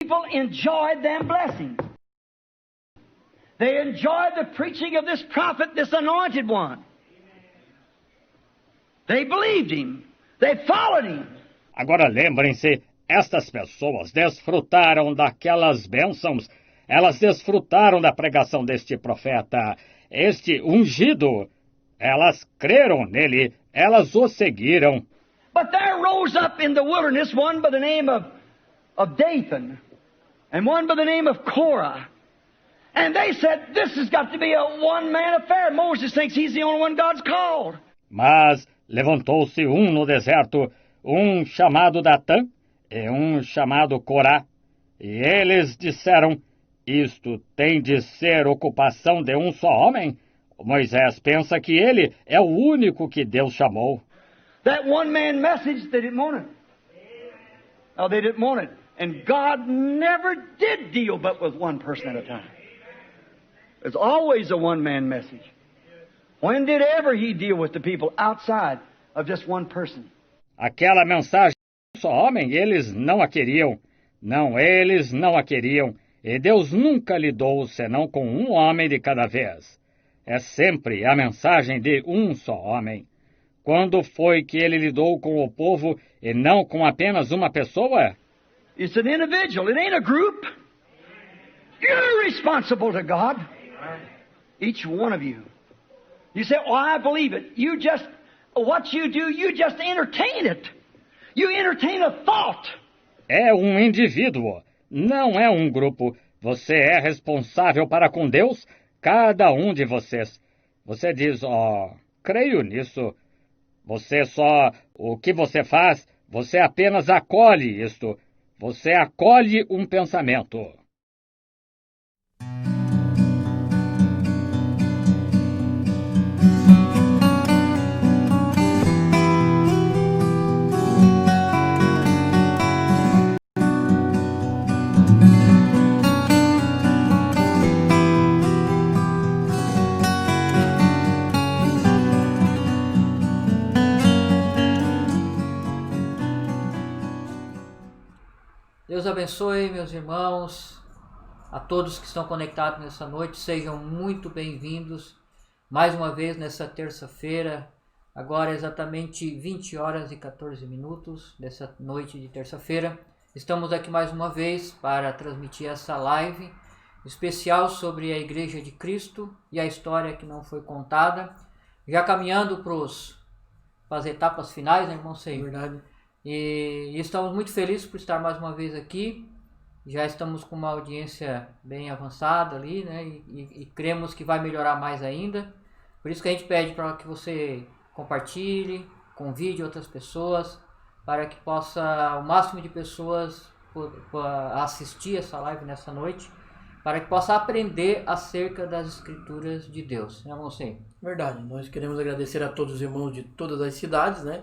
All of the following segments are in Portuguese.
people enjoyed them blessings. They enjoyed the preaching of this prophet, this anointed one. They believed him. They followed him. Agora lembrem-se, estas pessoas desfrutaram daquelas bênçãos. Elas desfrutaram da pregação deste profeta, este ungido. Elas creram nele, elas o seguiram. But there rose up in the wilderness one by the name of Dathan and one by the name of Korah. And they said, this has got to be a one-man affair. Moses thinks he's the only one God's called. Mas levantou-se um no deserto, um chamado Datã e um chamado Corá. E eles disseram, isto tem de ser ocupação de um só homem? Moisés pensa que ele é o único que Deus chamou. That one-man message, they didn't want it. Oh, they didn't want it. And God never did deal but with one person at a time. There's always a one-man message. When did ever he deal with the people outside of just one person? Aquela mensagem de um só homem, eles não a queriam. Não, eles não a queriam. E Deus nunca lidou senão com um homem de cada vez. É sempre a mensagem de um só homem. Quando foi que ele lidou com o povo e não com apenas uma pessoa? It's an individual. It ain't a group. You're responsible to God. Each one of you. You say, oh, I believe it. You just, what you do, you just entertain it. You entertain a thought. É um indivíduo, não é um grupo. Você é responsável para com Deus, cada um de vocês. Você diz, creio nisso. Você só, o que você faz, você apenas acolhe isto. Você acolhe um pensamento. Deus abençoe, meus irmãos, a todos que estão conectados nessa noite, sejam muito bem-vindos mais uma vez nessa terça-feira, agora exatamente 20 horas e 14 minutos dessa noite de terça-feira. Estamos aqui mais uma vez para transmitir essa live especial sobre a Igreja de Cristo e a história que não foi contada, já caminhando para as etapas finais, né, irmão Senhor? Verdade. E estamos muito felizes por estar mais uma vez aqui. Já estamos com uma audiência bem avançada ali, né? E cremos que vai melhorar mais ainda. Por isso que a gente pede para que você compartilhe, convide outras pessoas, para que possa o máximo de pessoas assistir essa live nessa noite, para que possa aprender acerca das Escrituras de Deus. Né, irmão Senhor? Verdade. Nós queremos agradecer a todos os irmãos de todas as cidades, né?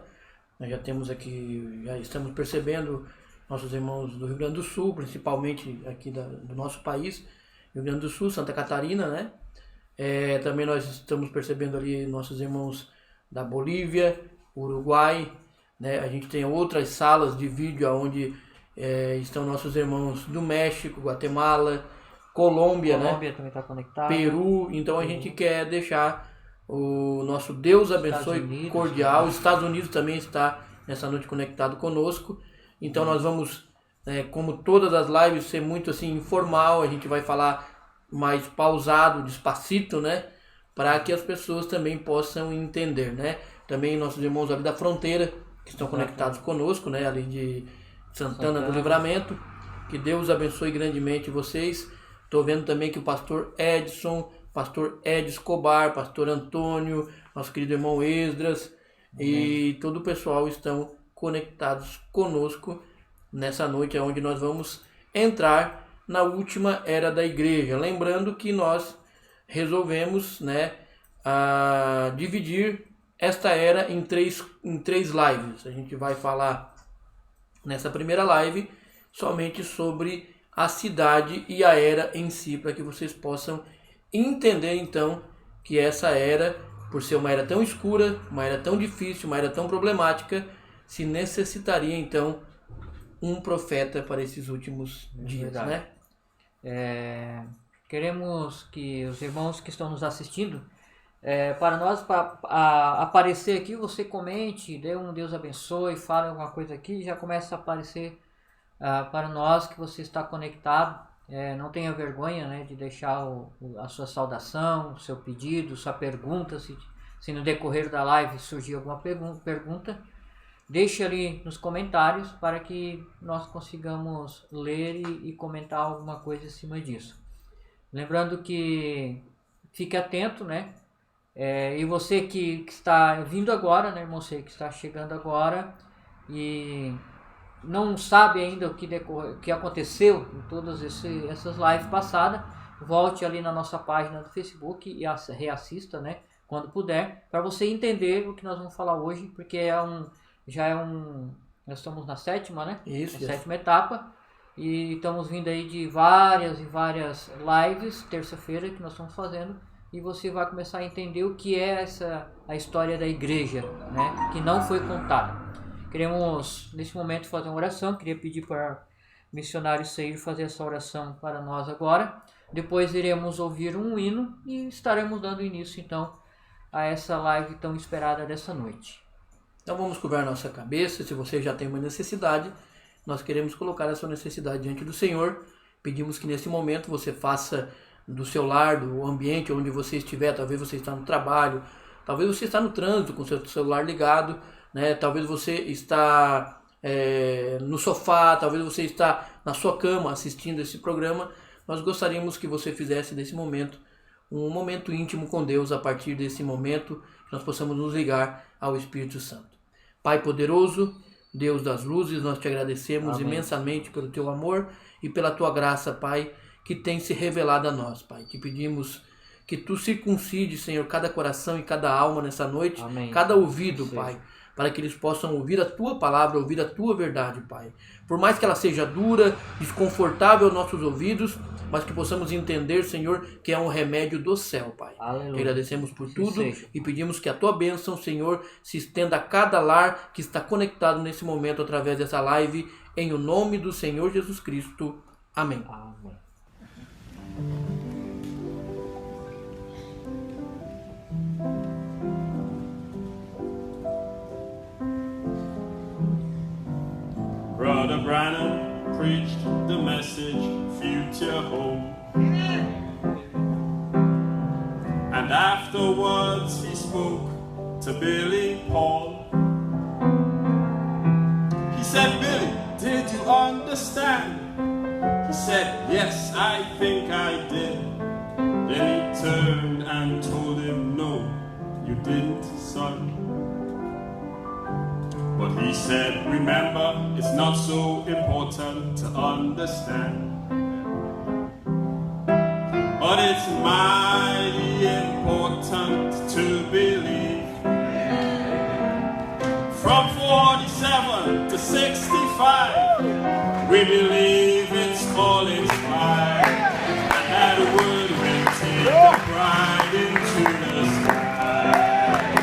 Nós já estamos percebendo nossos irmãos do Rio Grande do Sul, principalmente aqui do nosso país, Rio Grande do Sul, Santa Catarina, né? Também nós estamos percebendo ali nossos irmãos da Bolívia, Uruguai, né? A gente tem outras salas de vídeo onde estão nossos irmãos do México, Guatemala, Colômbia, né? Também está conectado. Peru. Então a gente quer deixar o nosso Deus abençoe Unidos, cordial. Os Estados Unidos também está nessa noite conectado conosco. Então nós vamos, como todas as lives, ser muito assim informal. A gente vai falar mais pausado, despacito, né? Para que as pessoas também possam entender, né? Também nossos irmãos ali da fronteira que estão conectados conosco, né? Ali de Santana do Livramento. Que Deus abençoe grandemente vocês. Estou vendo também que o pastor Edson, pastor Ed Escobar, pastor Antônio, nosso querido irmão Esdras e todo o pessoal estão conectados conosco nessa noite, onde nós vamos entrar na última era da igreja. Lembrando que nós resolvemos, né, dividir esta era em três lives. A gente vai falar nessa primeira live somente sobre a cidade e a era em si, para que vocês possam entender então que essa era, por ser uma era tão escura, uma era tão difícil, uma era tão problemática, se necessitaria então um profeta para esses últimos dias, verdade. né? Queremos que os irmãos que estão nos assistindo, para nós, para aparecer aqui, você comente, dê um Deus abençoe, fale alguma coisa aqui, já começa a aparecer para nós que você está conectado. Não tenha vergonha, né, de deixar a sua saudação, o seu pedido, sua pergunta, se no decorrer da live surgir alguma pergunta, deixe ali nos comentários para que nós consigamos ler e comentar alguma coisa em cima disso. Lembrando que fique atento, né? E você que está vindo agora, né, irmão, você que está chegando agora e não sabe ainda o que aconteceu em todas essas lives passadas, volte ali na nossa página do Facebook e reassista, né, quando puder, para você entender o que nós vamos falar hoje, porque nós estamos na sétima, né? Isso. Sétima etapa, e estamos vindo aí de várias e várias lives, terça-feira, que nós estamos fazendo, e você vai começar a entender o que é a história da igreja, né, que não foi contada. Queremos, nesse momento, fazer uma oração. Queria pedir para o missionário Seir fazer essa oração para nós agora. Depois iremos ouvir um hino e estaremos dando início, então, a essa live tão esperada dessa noite. Então vamos curvar nossa cabeça. Se você já tem uma necessidade, nós queremos colocar a sua necessidade diante do Senhor. Pedimos que nesse momento você faça do seu lar, do ambiente onde você estiver. Talvez você está no trabalho, talvez você está no trânsito com o seu celular ligado, né? Talvez você está no sofá, talvez você está na sua cama assistindo esse programa. Nós gostaríamos que você fizesse desse momento um momento íntimo com Deus. A partir desse momento que nós possamos nos ligar ao Espírito Santo. Pai poderoso, Deus das luzes, nós te agradecemos Amém. imensamente pelo teu amor e pela tua graça, Pai, que tem se revelado a nós, Pai. Te pedimos que tu circuncides, Senhor, cada coração e cada alma nessa noite, Amém. cada ouvido, Pai, para que eles possam ouvir a tua palavra, ouvir a tua verdade, Pai. Por mais que ela seja dura, desconfortável aos nossos ouvidos, mas que possamos entender, Senhor, que é um remédio do céu, Pai. Aleluia. Te agradecemos por Que tudo seja. e pedimos que a tua bênção, Senhor, se estenda a cada lar que está conectado nesse momento através dessa live, em o nome do Senhor Jesus Cristo. Amém. Amém. Brother Branham preached the message, future hope. And afterwards he spoke to Billy Paul. He said, Billy, did you understand? He said, yes, I think I did. Then he turned and told him, no, you didn't, son. But he said, remember, it's not so important to understand. But it's mighty important to believe. From 47 to 65, we believe it's all inspired. And that word will take the bride into the sky.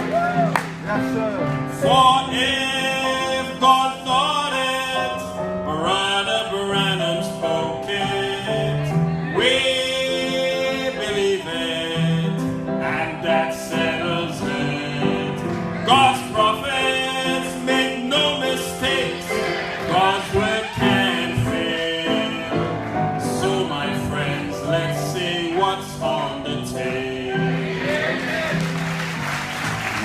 Yes, sir. For if God thought it, Brother Branham spoke it, we believe it, and that settles it. God's prophets make no mistakes, God's word can't fail. So my friends, let's see what's on the table.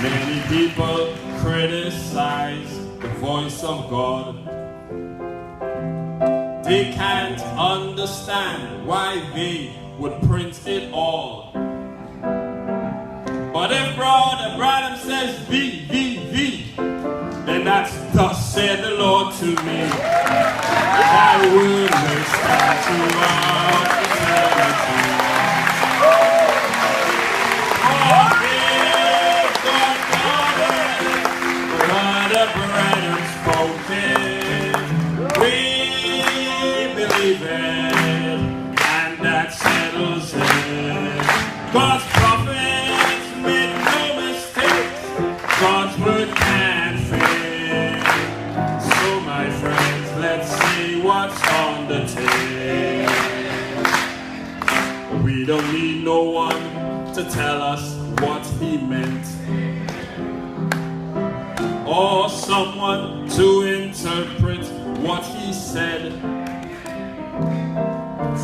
Many people criticize the voice of God. They can't understand why they would print it all. But if Brother Branham says V, then that's thus said the Lord to me. That word will stand throughout eternity. Oh, if God thought it, Brother Branham spoke it, we believe it, and that settles it. God's prophets make no mistakes, God's word can't fail. So my friends, let's no one to tell us what he meant, or someone to interpret what he said.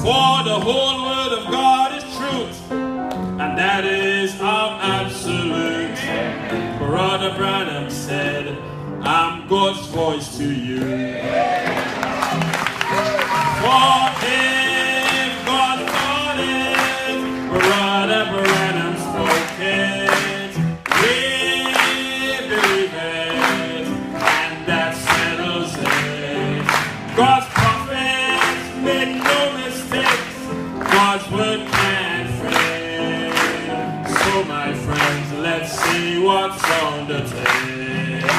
For the whole word of God is truth, and that is our absolute. Brother Branham said, I'm God's voice to you. For if God thought it, Brother Branham spoke it, we believe it, and that settles it. God's prophets made no mistakes, God's word can't fail. So my friends, let's see what's on the tape.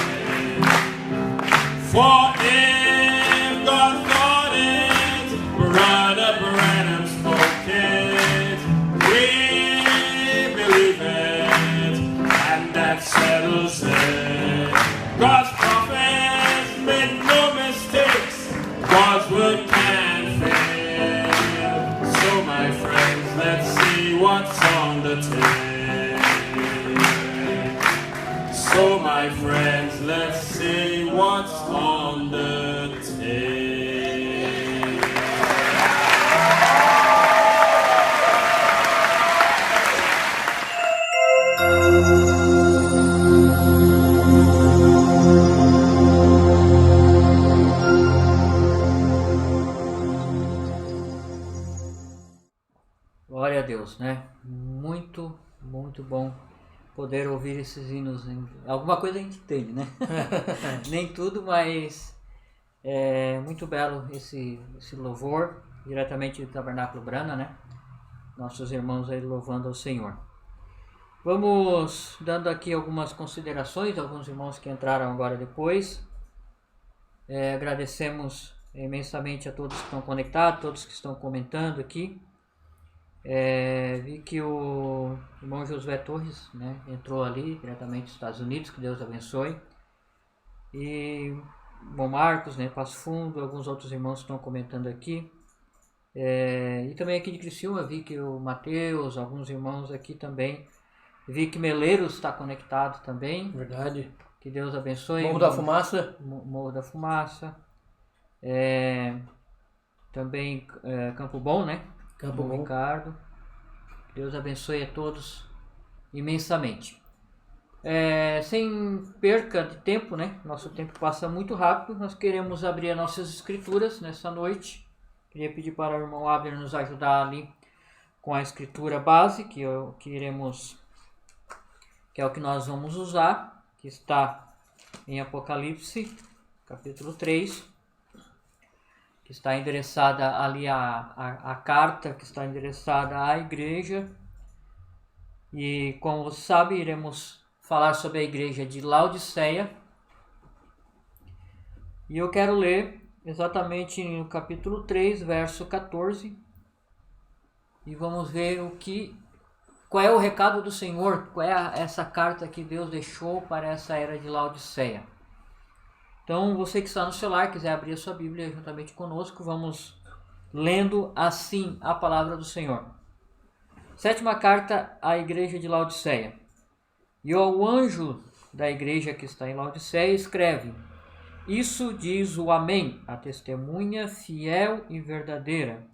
For if God thought it, Brother Branham spoke it, we believe it, and that settles it. God's prophets made no mistakes, God's word can't fail. So my friends, let's see what's on the tape. So my friends, let's see what's on the tape. Glória a Deus, né? Muito, muito bom poder ouvir esses hinos. Alguma coisa a gente entende, né? Nem tudo, mas é muito belo esse louvor, diretamente do Tabernáculo Brana, né? Nossos irmãos aí louvando ao Senhor. Vamos dando aqui algumas considerações, alguns irmãos que entraram agora depois. Agradecemos imensamente a todos que estão conectados, todos que estão comentando aqui. Vi que o irmão Josué Torres, né, entrou ali diretamente dos Estados Unidos, que Deus abençoe. E o bom Marcos, né, Passo Fundo, alguns outros irmãos estão comentando aqui. E também aqui de Criciúma, vi que o Mateus, alguns irmãos aqui também. Vi que Meleiros está conectado também. Verdade. Que Deus abençoe. Morro da Fumaça. Morro da Fumaça. Também Campo Bom, né? Campo Bom. Ricardo. Deus abençoe a todos imensamente. Sem perca de tempo, né? Nosso tempo passa muito rápido. Nós queremos abrir as nossas escrituras nessa noite. Queria pedir para o irmão Abner nos ajudar ali com a escritura base, que é o que nós vamos usar, que está em Apocalipse, capítulo 3. Que está endereçada ali a carta que está endereçada à igreja. E como você sabe, iremos falar sobre a igreja de Laodiceia. E eu quero ler exatamente no capítulo 3, verso 14. E vamos ver qual é o recado do Senhor, qual é essa carta que Deus deixou para essa era de Laodiceia. Então, você que está no celular, quiser abrir a sua Bíblia juntamente conosco, vamos lendo assim a palavra do Senhor. Sétima carta à igreja de Laodiceia. E ao anjo da igreja que está em Laodiceia escreve: Isso diz o Amém, a testemunha fiel e verdadeira,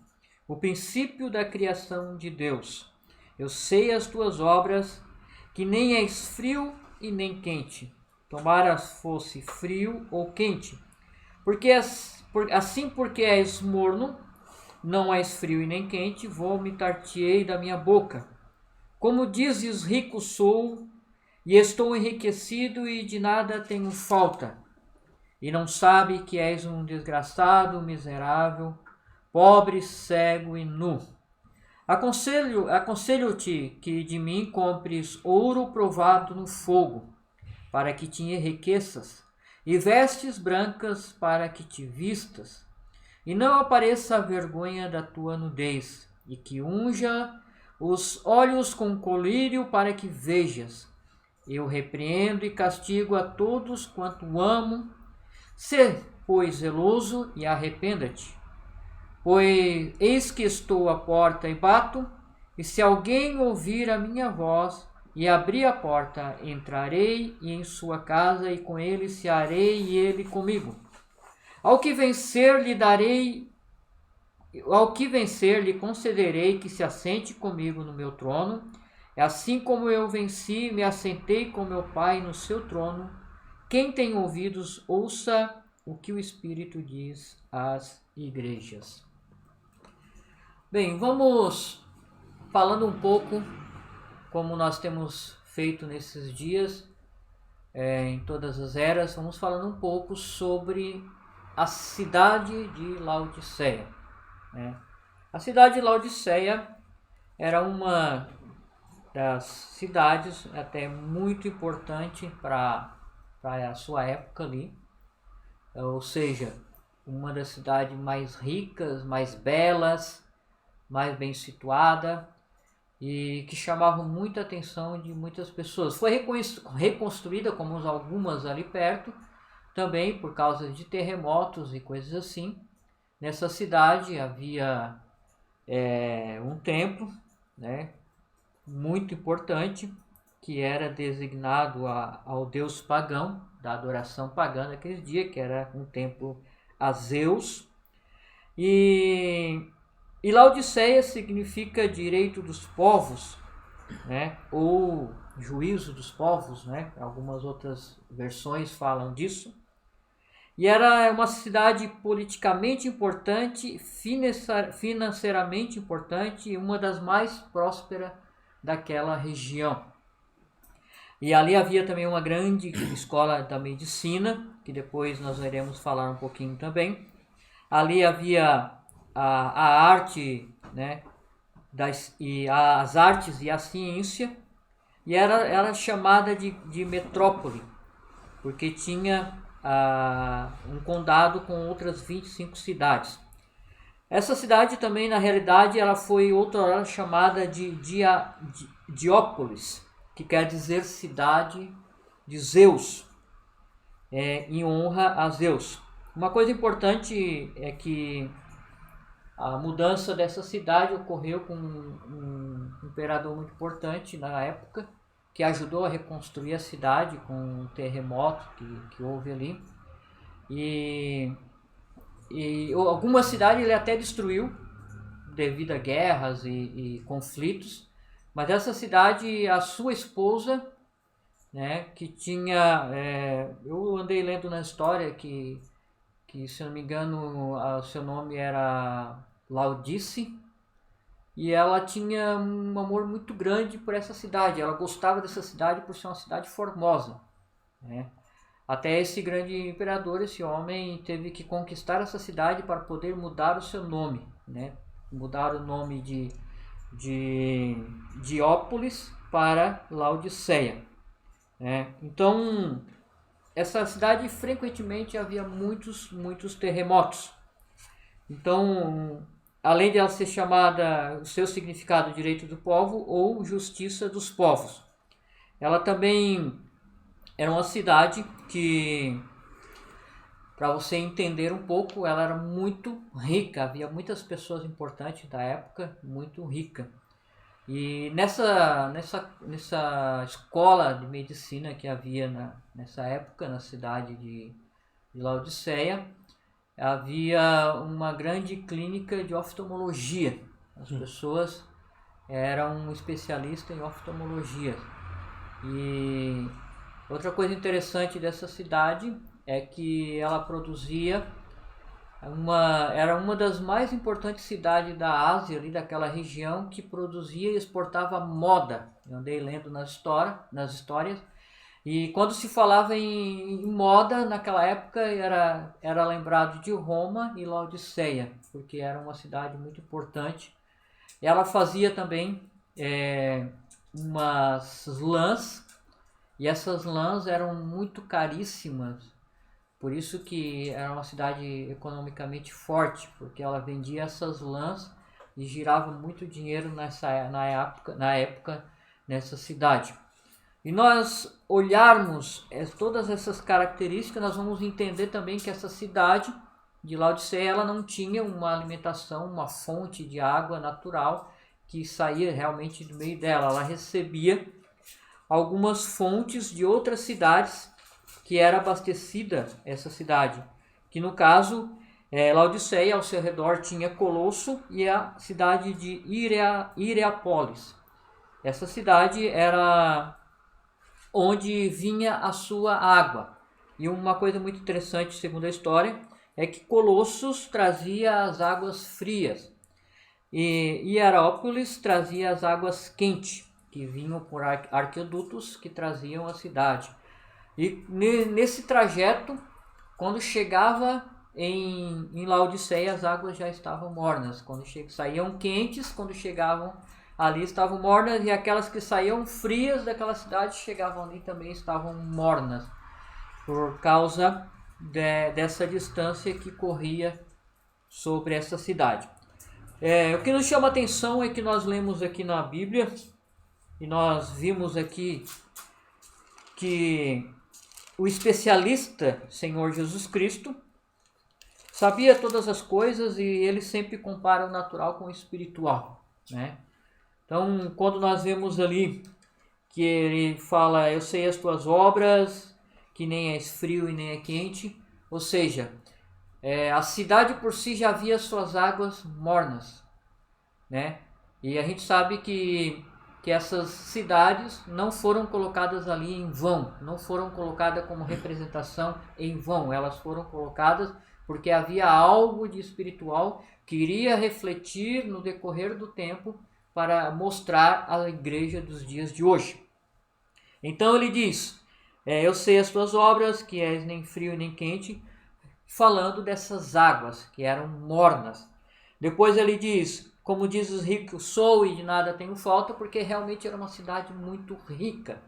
o princípio da criação de Deus. Eu sei as tuas obras, que nem és frio e nem quente. Tomara fosse frio ou quente, porque és morno, não és frio e nem quente, vomitar-te-ei da minha boca. Como dizes, rico sou, e estou enriquecido, e de nada tenho falta. E não sabe que és um desgraçado, miserável, pobre, cego e nu. Aconselho-te que de mim compres ouro provado no fogo, para que te enriqueças, e vestes brancas para que te vistas, e não apareça a vergonha da tua nudez, e que unja os olhos com colírio para que vejas. Eu repreendo e castigo a todos quanto amo. Sê, pois, zeloso e arrependa-te. Pois eis que estou à porta e bato. E se alguém ouvir a minha voz e abrir a porta, entrarei em sua casa e com ele cearei e ele comigo. Ao que vencer lhe concederei que se assente comigo no meu trono, assim como eu venci e me assentei com meu Pai no seu trono. Quem tem ouvidos, ouça o que o Espírito diz às igrejas. Bem, vamos falando um pouco, como nós temos feito nesses dias, em todas as eras, vamos falando um pouco sobre a cidade de Laodiceia. A cidade de Laodiceia era uma das cidades até muito importante para a sua época ali, ou seja, uma das cidades mais ricas, mais belas, mais bem situada e que chamava muita atenção de muitas pessoas. Foi reconstruída, como algumas ali perto, também por causa de terremotos e coisas assim. Nessa cidade havia um templo, muito importante, que era designado ao deus pagão, da adoração pagã naquele dia, que era um templo a Zeus. E Laodiceia significa direito dos povos, ou juízo dos povos, Algumas outras versões falam disso. E era uma cidade politicamente importante, financeiramente importante e uma das mais prósperas daquela região. E ali havia também uma grande escola da medicina, que depois nós iremos falar um pouquinho também. Ali havia a arte, as artes e a ciência, e era chamada de metrópole, porque tinha um condado com outras 25 cidades. Essa cidade também, na realidade, ela foi outra hora chamada de Diópolis, que quer dizer cidade de Zeus, em honra a Zeus. Uma coisa importante é que a mudança dessa cidade ocorreu com um imperador muito importante na época, que ajudou a reconstruir a cidade com um terremoto que houve ali. E algumas cidades ele até destruiu devido a guerras e conflitos. Mas essa cidade, a sua esposa, que tinha... eu andei lendo na história que, se não me engano, o seu nome era Laodice, e ela tinha um amor muito grande por essa cidade. Ela gostava dessa cidade por ser uma cidade formosa. Até esse grande imperador, esse homem, teve que conquistar essa cidade para poder mudar o seu nome. Mudar o nome de Diópolis para Laodiceia. Então, essa cidade frequentemente havia muitos terremotos. Então, além de ela ser chamada, o seu significado, direito do povo ou justiça dos povos, ela também era uma cidade que, para você entender um pouco, ela era muito rica. Havia muitas pessoas importantes da época, muito rica. E nessa escola de medicina que havia nessa época, na cidade de Laodiceia, havia uma grande clínica de oftalmologia. As pessoas eram especialistas em oftalmologia. E outra coisa interessante dessa cidade é que ela produzia era uma das mais importantes cidades da Ásia, ali daquela região, que produzia e exportava moda. Eu andei lendo nas histórias, e quando se falava em moda naquela época era lembrado de Roma e Laodiceia, porque era uma cidade muito importante. Ela fazia também umas lãs, e essas lãs eram muito caríssimas. Por isso que era uma cidade economicamente forte, porque ela vendia essas lãs e girava muito dinheiro na época nessa cidade. E nós olharmos todas essas características, nós vamos entender também que essa cidade de Laodiceia ela não tinha uma alimentação, uma fonte de água natural que saía realmente do meio dela. Ela recebia algumas fontes de outras cidades que era abastecida essa cidade, que no caso Laodiceia ao seu redor tinha Colosso e a cidade de Hierápolis. Essa cidade era onde vinha a sua água. E uma coisa muito interessante, segundo a história, é que Colossos trazia as águas frias e Hierápolis trazia as águas quentes, que vinham por arquedutos que traziam a cidade. E nesse trajeto, quando chegava em Laodiceia, as águas já estavam mornas. Quando saíam quentes, quando chegavam ali estavam mornas, e aquelas que saíam frias daquela cidade chegavam ali também estavam mornas, por causa dessa distância que corria sobre essa cidade. O que nos chama a atenção é que nós lemos aqui na Bíblia, e nós vimos aqui que o especialista, Senhor Jesus Cristo, sabia todas as coisas, e ele sempre compara o natural com o espiritual, né? Então, quando nós vemos ali que ele fala, eu sei as tuas obras, que nem és frio e nem é quente, ou seja, a cidade por si já havia suas águas mornas, né? E a gente sabe que essas cidades não foram colocadas ali em vão, não foram colocadas como representação em vão, elas foram colocadas porque havia algo de espiritual que iria refletir no decorrer do tempo para mostrar a igreja dos dias de hoje. Então ele diz, eu sei as tuas obras, que és nem frio nem quente, falando dessas águas que eram mornas. Depois ele diz, como diz os ricos, sou e de nada tenho falta, porque realmente era uma cidade muito rica,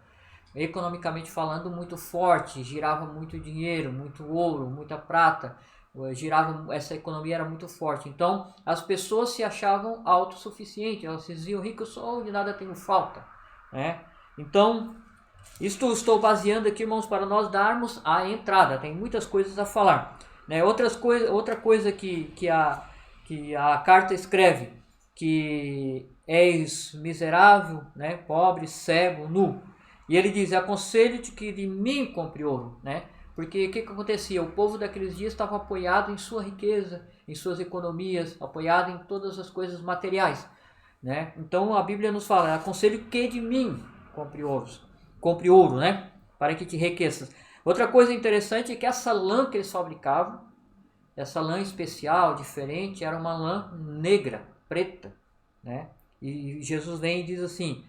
economicamente falando muito forte, girava muito dinheiro, muito ouro, muita prata, essa economia era muito forte. Então as pessoas se achavam autossuficientes, elas diziam, rico sou e de nada tenho falta, né? Então isto estou baseando aqui, irmãos, para nós darmos a entrada. Tem muitas coisas a falar, né? Outra coisa que a carta escreve, que és miserável, né? Pobre, cego, nu. E ele diz, aconselho-te que de mim compre ouro, né? Porque o que acontecia? O povo daqueles dias estava apoiado em sua riqueza, em suas economias, apoiado em todas as coisas materiais, né? Então a Bíblia nos fala, aconselho que de mim compre ouro, né? Para que te enriqueças. Outra coisa interessante é que essa lã que eles fabricavam, essa lã especial, diferente, era uma lã negra, preta, né? E Jesus vem e diz assim,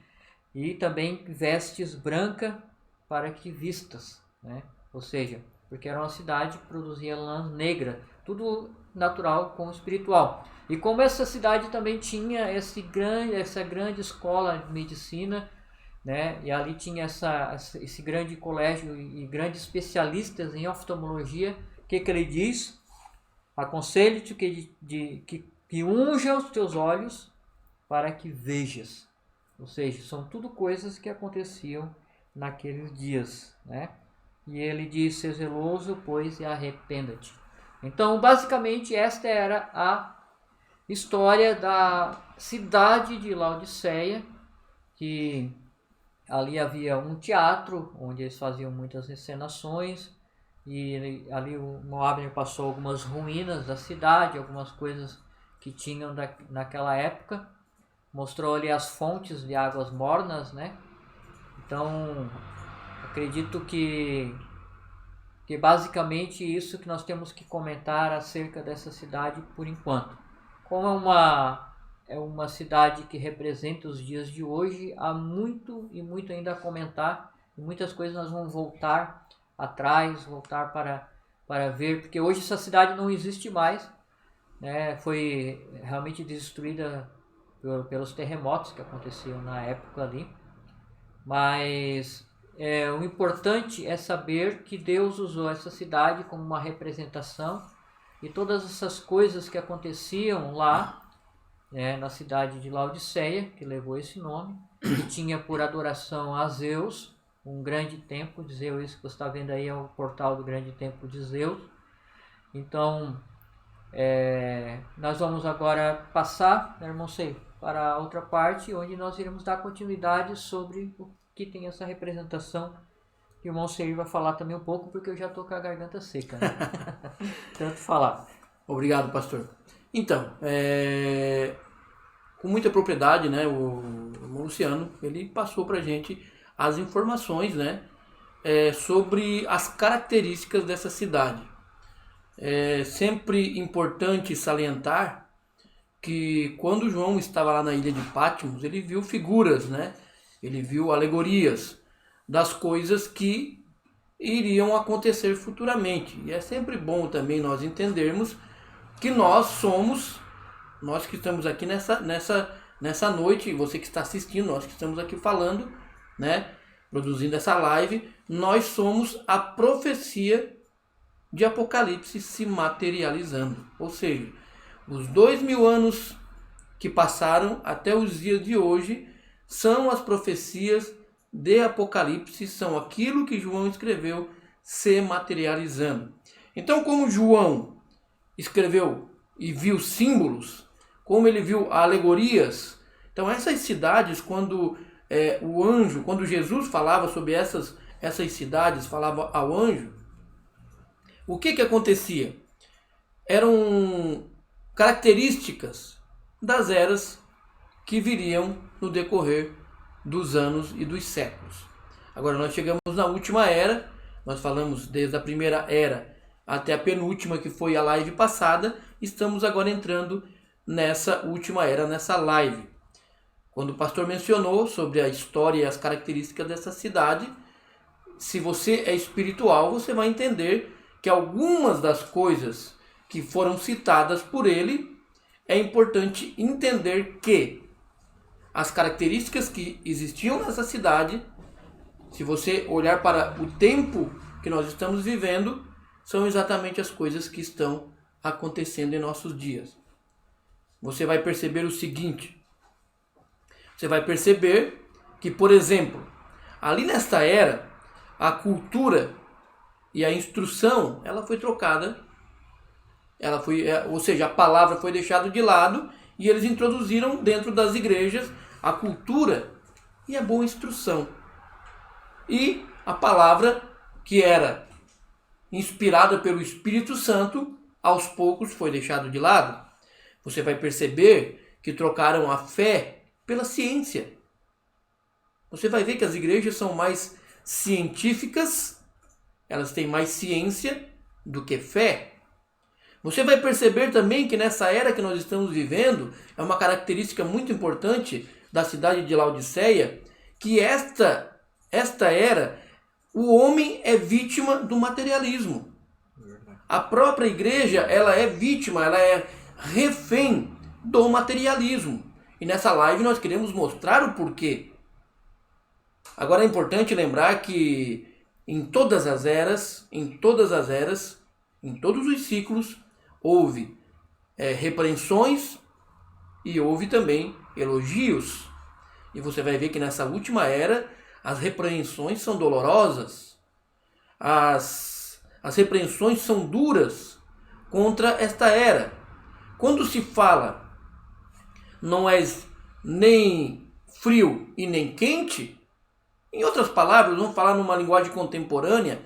e também vestes branca para que vistas, né? Ou seja, porque era uma cidade que produzia lã negra, tudo natural com espiritual. E como essa cidade também tinha essa grande escola de medicina, né? E ali tinha esse grande colégio e grandes especialistas em oftalmologia, o que ele diz? Aconselho-te que unja os teus olhos para que vejas. Ou seja, são tudo coisas que aconteciam naqueles dias, né? E ele diz, ser zeloso, pois, e arrependa-te. Então, basicamente, esta era a história da cidade de Laodiceia, que ali havia um teatro, onde eles faziam muitas encenações, e ali o Moabner passou algumas ruínas da cidade, algumas coisas que tinham naquela época, mostrou ali as fontes de águas mornas, né? Então, acredito que basicamente isso que nós temos que comentar acerca dessa cidade por enquanto. Como é uma cidade que representa os dias de hoje, há muito e muito ainda a comentar, e muitas coisas nós vamos voltar atrás, voltar para ver, porque hoje essa cidade não existe mais, né? Foi realmente destruída pelos terremotos que aconteciam na época ali, mas o importante é saber que Deus usou essa cidade como uma representação, e todas essas coisas que aconteciam lá, na cidade de Laodiceia, que levou esse nome, que tinha por adoração a Zeus, um grande templo de Zeus. Isso que você está vendo aí é o portal do grande templo de Zeus. Então, Nós vamos agora passar, né, irmão Sei, para a outra parte, onde nós iremos dar continuidade sobre o que tem essa representação. O irmão Sei vai falar também um pouco, porque eu já estou com a garganta seca, né? Tanto falar. Obrigado, pastor. Então, com muita propriedade, né, o irmão Luciano, ele passou para a gente as informações, né, sobre as características dessa cidade. É sempre importante salientar que quando João estava lá na ilha de Patmos, ele viu figuras, né? Ele viu alegorias das coisas que iriam acontecer futuramente. E é sempre bom também nós entendermos que nós que estamos aqui nessa noite, você que está assistindo, nós que estamos aqui falando, né? Produzindo essa live, nós somos a profecia de Apocalipse se materializando. Ou seja, os 2000 anos que passaram até os dias de hoje são as profecias de Apocalipse, são aquilo que João escreveu se materializando. Então, como João escreveu e viu símbolos, como ele viu alegorias, então essas cidades, quando quando Jesus falava sobre essas cidades, falava ao anjo, o que acontecia? Eram características das eras que viriam no decorrer dos anos e dos séculos. Agora nós chegamos na última era, nós falamos desde a primeira era até a penúltima, que foi a live passada, estamos agora entrando nessa última era, nessa live. Quando o pastor mencionou sobre a história e as características dessa cidade, se você é espiritual, você vai entender que algumas das coisas que foram citadas por ele, é importante entender que as características que existiam nessa cidade, se você olhar para o tempo que nós estamos vivendo, são exatamente as coisas que estão acontecendo em nossos dias. Você vai perceber o seguinte, você vai perceber que, por exemplo, ali nesta era, a cultura e a instrução, ela foi trocada, ou seja, a palavra foi deixada de lado e eles introduziram dentro das igrejas a cultura e a boa instrução. E a palavra, que era inspirada pelo Espírito Santo, aos poucos foi deixada de lado. Você vai perceber que trocaram a fé pela ciência. Você vai ver que as igrejas são mais científicas, elas têm mais ciência do que fé. Você vai perceber também que nessa era que nós estamos vivendo, é uma característica muito importante da cidade de Laodiceia, que esta era, o homem é vítima do materialismo. A própria igreja, ela é vítima, ela é refém do materialismo. E nessa live nós queremos mostrar o porquê. Agora é importante lembrar que em todas as eras, em todos os ciclos, houve repreensões e houve também elogios. E você vai ver que nessa última era, as repreensões são dolorosas. As repreensões são duras contra esta era. Quando se fala, não és nem frio e nem quente, em outras palavras, vamos falar numa linguagem contemporânea,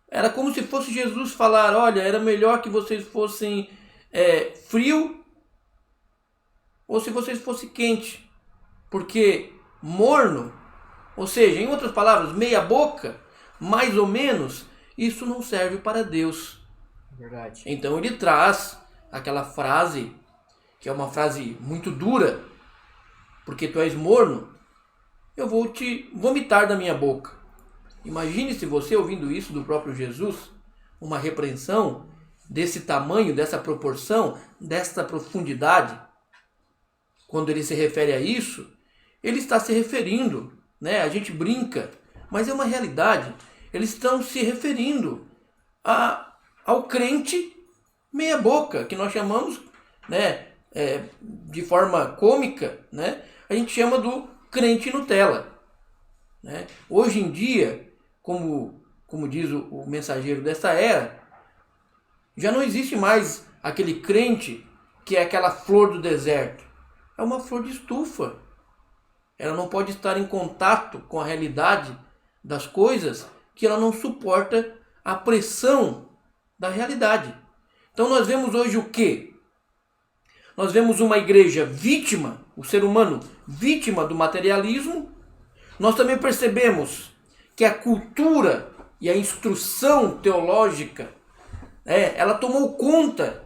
era como se fosse Jesus falar, olha, era melhor que vocês fossem frio ou se vocês fossem quente. Porque morno, ou seja, em outras palavras, meia boca, mais ou menos, isso não serve para Deus. Verdade. Então ele traz aquela frase, que é uma frase muito dura, porque tu és morno, eu vou te vomitar da minha boca. Imagine se você ouvindo isso do próprio Jesus, uma repreensão desse tamanho, dessa proporção, dessa profundidade. Quando ele se refere a isso, ele está se referindo, né? A gente brinca, mas é uma realidade. Eles estão se referindo ao crente meia boca, que nós chamamos, né, de forma cômica, né? A gente chama do crente Nutella, né? Hoje em dia, como diz o mensageiro desta era, já não existe mais aquele crente que é aquela flor do deserto. É uma flor de estufa. Ela não pode estar em contato com a realidade das coisas, que ela não suporta a pressão da realidade. Então nós vemos hoje o quê? Nós vemos uma igreja vítima, o ser humano vítima do materialismo. Nós também percebemos que a cultura e a instrução teológica, ela tomou conta,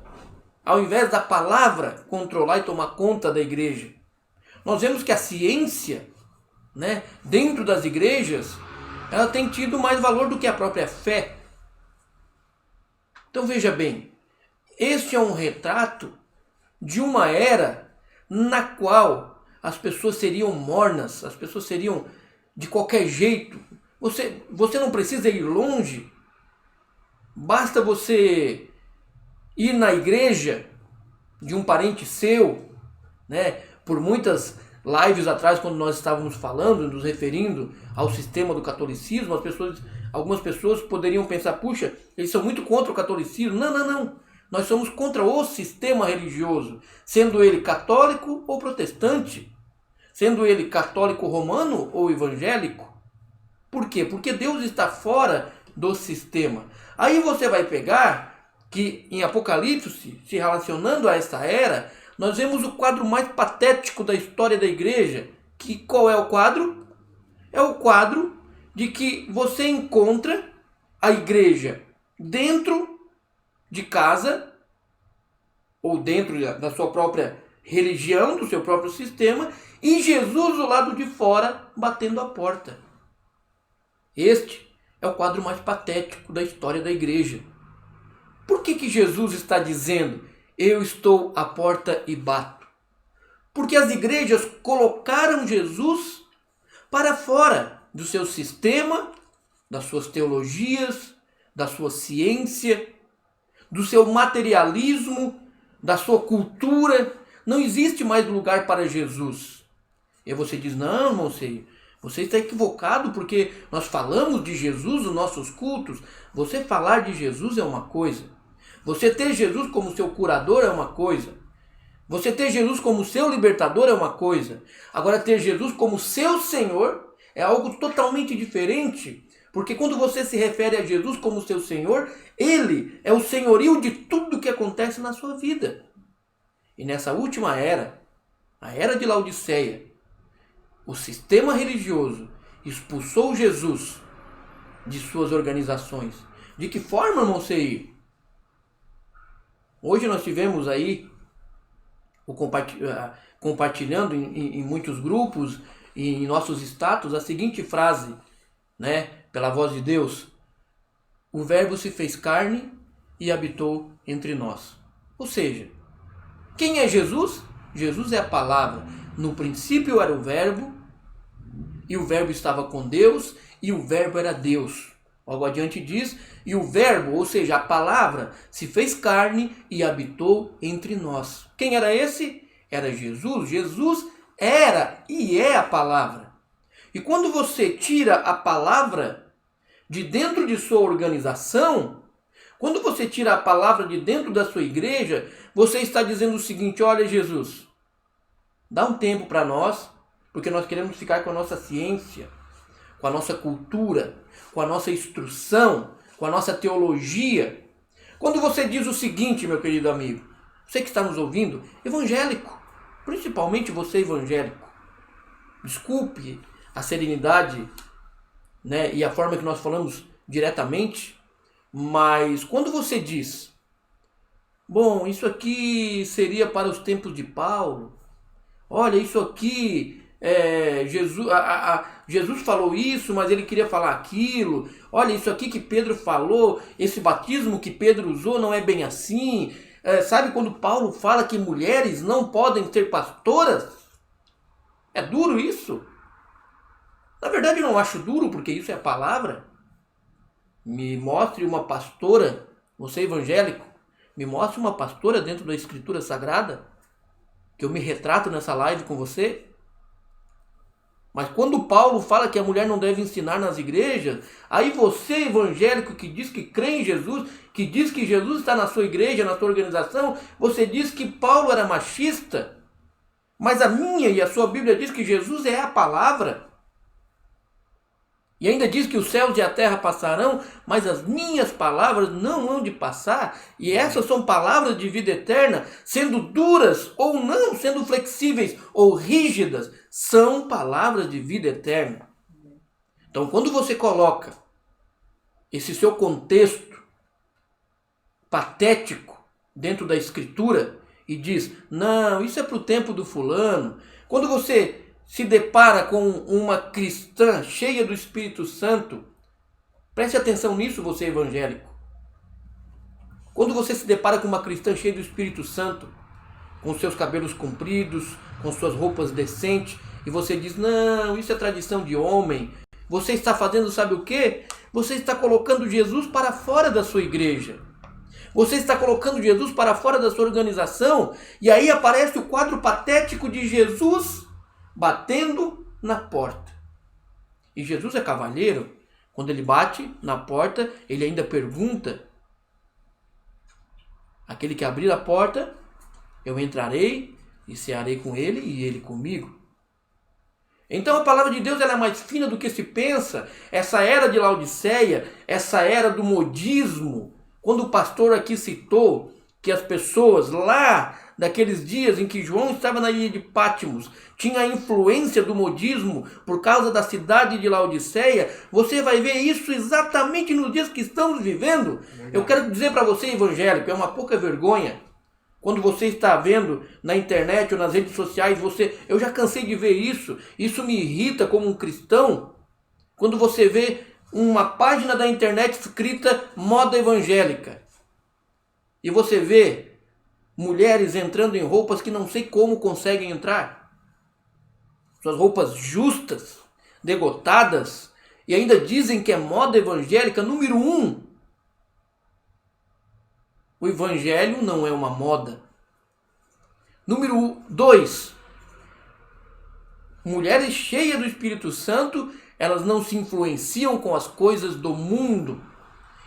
ao invés da palavra controlar e tomar conta da igreja. Nós vemos que a ciência, dentro das igrejas, ela tem tido mais valor do que a própria fé. Então veja bem, este é um retrato de uma era na qual as pessoas seriam mornas, as pessoas seriam de qualquer jeito. Você não precisa ir longe, basta você ir na igreja de um parente seu, por muitas lives atrás, quando nós estávamos falando, nos referindo ao sistema do catolicismo, algumas pessoas poderiam pensar, puxa, eles são muito contra o catolicismo. Não. Nós somos contra o sistema religioso, sendo ele católico ou protestante, sendo ele católico romano ou evangélico. Por quê? Porque Deus está fora do sistema. Aí você vai pegar que em Apocalipse, se relacionando a essa era, nós vemos o quadro mais patético da história da igreja. Qual é o quadro? É o quadro de que você encontra a igreja dentro de casa, ou dentro da sua própria religião, do seu próprio sistema, e Jesus do lado de fora batendo a porta. Este é o quadro mais patético da história da igreja. Por que Jesus está dizendo, eu estou à porta e bato? Porque as igrejas colocaram Jesus para fora do seu sistema, das suas teologias, da sua ciência, do seu materialismo, da sua cultura. Não existe mais lugar para Jesus. E você diz, não, irmão, você está equivocado, porque nós falamos de Jesus nos nossos cultos. Você falar de Jesus é uma coisa. Você ter Jesus como seu curador é uma coisa. Você ter Jesus como seu libertador é uma coisa. Agora, ter Jesus como seu Senhor é algo totalmente diferente. Porque quando você se refere a Jesus como seu Senhor, Ele é o senhorio de tudo que acontece na sua vida. E nessa última era, a era de Laodiceia, o sistema religioso expulsou Jesus de suas organizações. De que forma, irmão Seir? Hoje nós tivemos aí, compartilhando em muitos grupos e em nossos status, a seguinte frase, pela voz de Deus: o Verbo se fez carne e habitou entre nós. Ou seja, quem é Jesus? Jesus é a palavra. No princípio era o Verbo, e o Verbo estava com Deus, e o Verbo era Deus. Logo adiante diz, e o Verbo, ou seja, a palavra, se fez carne e habitou entre nós. Quem era esse? Era Jesus. Jesus era e é a palavra. E quando você tira a palavra de dentro de sua organização, quando você tira a palavra de dentro da sua igreja, você está dizendo o seguinte: olha, Jesus, dá um tempo para nós, porque nós queremos ficar com a nossa ciência, com a nossa cultura, com a nossa instrução, com a nossa teologia. Quando você diz o seguinte, meu querido amigo, você que está nos ouvindo, evangélico, principalmente você evangélico, desculpe a serenidade, e a forma que nós falamos diretamente, mas quando você diz, bom, isso aqui seria para os tempos de Paulo, olha, isso aqui, Jesus falou isso, mas ele queria falar aquilo, olha, isso aqui que Pedro falou, esse batismo que Pedro usou não é bem assim, sabe quando Paulo fala que mulheres não podem ser pastoras? É duro isso? Na verdade eu não acho duro, porque isso é a palavra. Me mostre uma pastora, você evangélico, me mostre uma pastora dentro da Escritura Sagrada, que eu me retrato nessa live com você. Mas quando Paulo fala que a mulher não deve ensinar nas igrejas, aí você, evangélico, que diz que crê em Jesus, que diz que Jesus está na sua igreja, na sua organização, você diz que Paulo era machista. Mas a minha e a sua Bíblia diz que Jesus é a palavra. E ainda diz que os céus e a terra passarão, mas as minhas palavras não hão de passar. E essas são palavras de vida eterna, sendo duras ou não, sendo flexíveis ou rígidas, são palavras de vida eterna. Então, quando você coloca esse seu contexto patético dentro da Escritura e diz, não, isso é para o tempo do fulano. Quando você se depara com uma cristã cheia do Espírito Santo, preste atenção nisso, você evangélico. Quando você se depara com uma cristã cheia do Espírito Santo, com seus cabelos compridos, com suas roupas decentes, e você diz, não, isso é tradição de homem, você está fazendo sabe o quê? Você está colocando Jesus para fora da sua igreja. Você está colocando Jesus para fora da sua organização, e aí aparece o quadro patético de Jesus batendo na porta. E Jesus é cavalheiro. Quando ele bate na porta, ele ainda pergunta: aquele que abrir a porta, eu entrarei e cearei com ele e ele comigo. Então a palavra de Deus ela é mais fina do que se pensa. Essa era de Laodiceia, essa era do modismo, quando o pastor aqui citou que as pessoas lá daqueles dias em que João estava na ilha de Patmos tinha a influência do modismo por causa da cidade de Laodiceia, você vai ver isso exatamente nos dias que estamos vivendo. Eu quero dizer para você, evangélico, é uma pouca vergonha quando você está vendo na internet ou nas redes sociais, eu já cansei de ver isso me irrita como um cristão, quando você vê uma página da internet escrita moda evangélica, e você vê mulheres entrando em roupas que não sei como conseguem entrar, suas roupas justas, degotadas, e ainda dizem que é moda evangélica. Número 1, o evangelho não é uma moda. Número 2, mulheres cheias do Espírito Santo, elas não se influenciam com as coisas do mundo.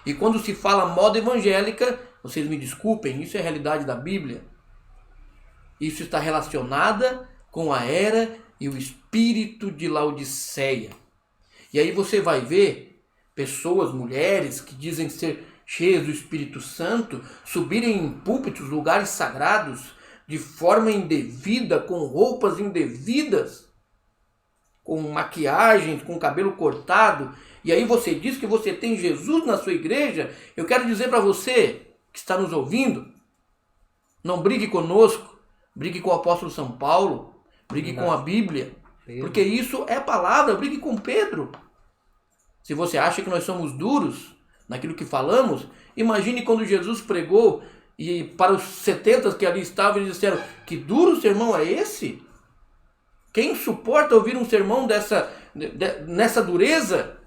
E quando se fala moda evangélica, vocês me desculpem, isso é a realidade da Bíblia. Isso está relacionada com a era e o espírito de Laodiceia. E aí você vai ver pessoas, mulheres, que dizem ser cheias do Espírito Santo, subirem em púlpitos, lugares sagrados, de forma indevida, com roupas indevidas, com maquiagem, com cabelo cortado. E aí você diz que você tem Jesus na sua igreja. Eu quero dizer para você que está nos ouvindo, não brigue conosco, brigue com o apóstolo São Paulo, brigue com a Bíblia, porque isso é palavra. Brigue com Pedro. Se você acha que nós somos duros naquilo que falamos, imagine quando Jesus pregou e para os 70 que ali estavam, eles disseram: que duro sermão é esse? Quem suporta ouvir um sermão nessa dureza?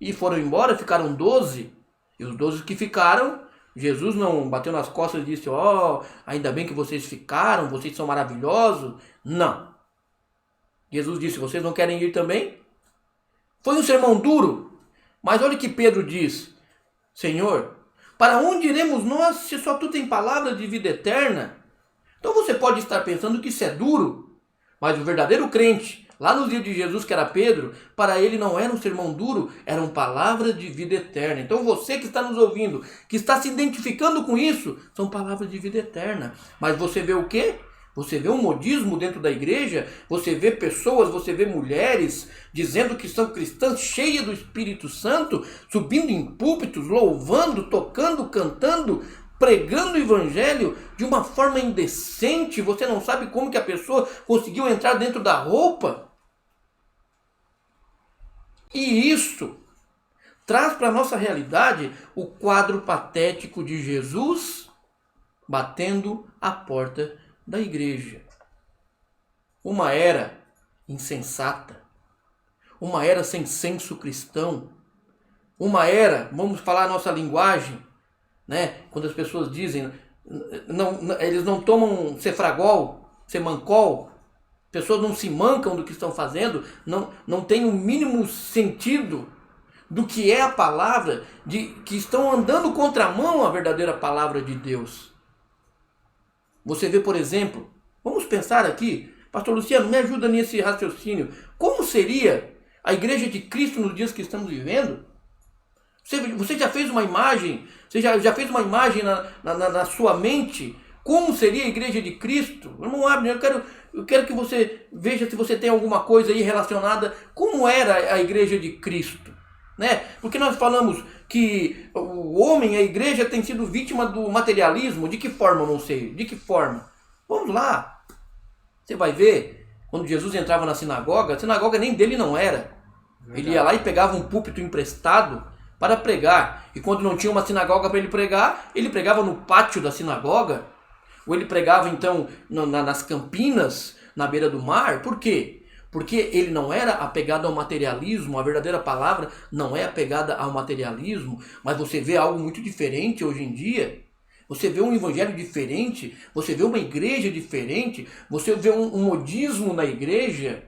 E foram embora, ficaram 12. E os 12 que ficaram, Jesus não bateu nas costas e disse: ó, ainda bem que vocês ficaram, vocês são maravilhosos. Não. Jesus disse: vocês não querem ir também? Foi um sermão duro. Mas olha o que Pedro diz: Senhor, para onde iremos nós se só tu tem palavras de vida eterna? Então você pode estar pensando que isso é duro, mas o verdadeiro crente, lá nos dias de Jesus, que era Pedro, para ele não era um sermão duro, eram palavras de vida eterna. Então você que está nos ouvindo, que está se identificando com isso, são palavras de vida eterna. Mas você vê o quê? Você vê um modismo dentro da igreja, você vê pessoas, você vê mulheres dizendo que são cristãs cheias do Espírito Santo, subindo em púlpitos, louvando, tocando, cantando, pregando o evangelho de uma forma indecente. Você não sabe como que a pessoa conseguiu entrar dentro da roupa. E isso traz para a nossa realidade o quadro patético de Jesus batendo a porta da igreja. Uma era insensata, uma era sem senso cristão, uma era, vamos falar a nossa linguagem, né? Quando as pessoas dizem, eles não tomam cefragol, semancol, pessoas não se mancam do que estão fazendo, não têm o mínimo sentido do que é a palavra, que estão andando contramão à verdadeira palavra de Deus. Você vê, por exemplo, vamos pensar aqui, pastor Luciano, me ajuda nesse raciocínio. Como seria a igreja de Cristo nos dias que estamos vivendo? Você já fez uma imagem, você já fez uma imagem na sua mente? Como seria a igreja de Cristo? Vamos lá, eu quero que você veja se você tem alguma coisa aí relacionada. Como era a igreja de Cristo? Né? Porque nós falamos que o homem, a igreja, tem sido vítima do materialismo. De que forma, não sei? De que forma? Vamos lá. Você vai ver, quando Jesus entrava na sinagoga, a sinagoga nem dele não era. Verdade. Ele ia lá e pegava um púlpito emprestado para pregar. E quando não tinha uma sinagoga para ele pregava no pátio da sinagoga. Ou ele pregava então nas campinas, na beira do mar. Por quê? Porque ele não era apegado ao materialismo, a verdadeira palavra não é apegada ao materialismo, mas você vê algo muito diferente hoje em dia. Você vê um evangelho diferente, você vê uma igreja diferente, você vê um modismo na igreja.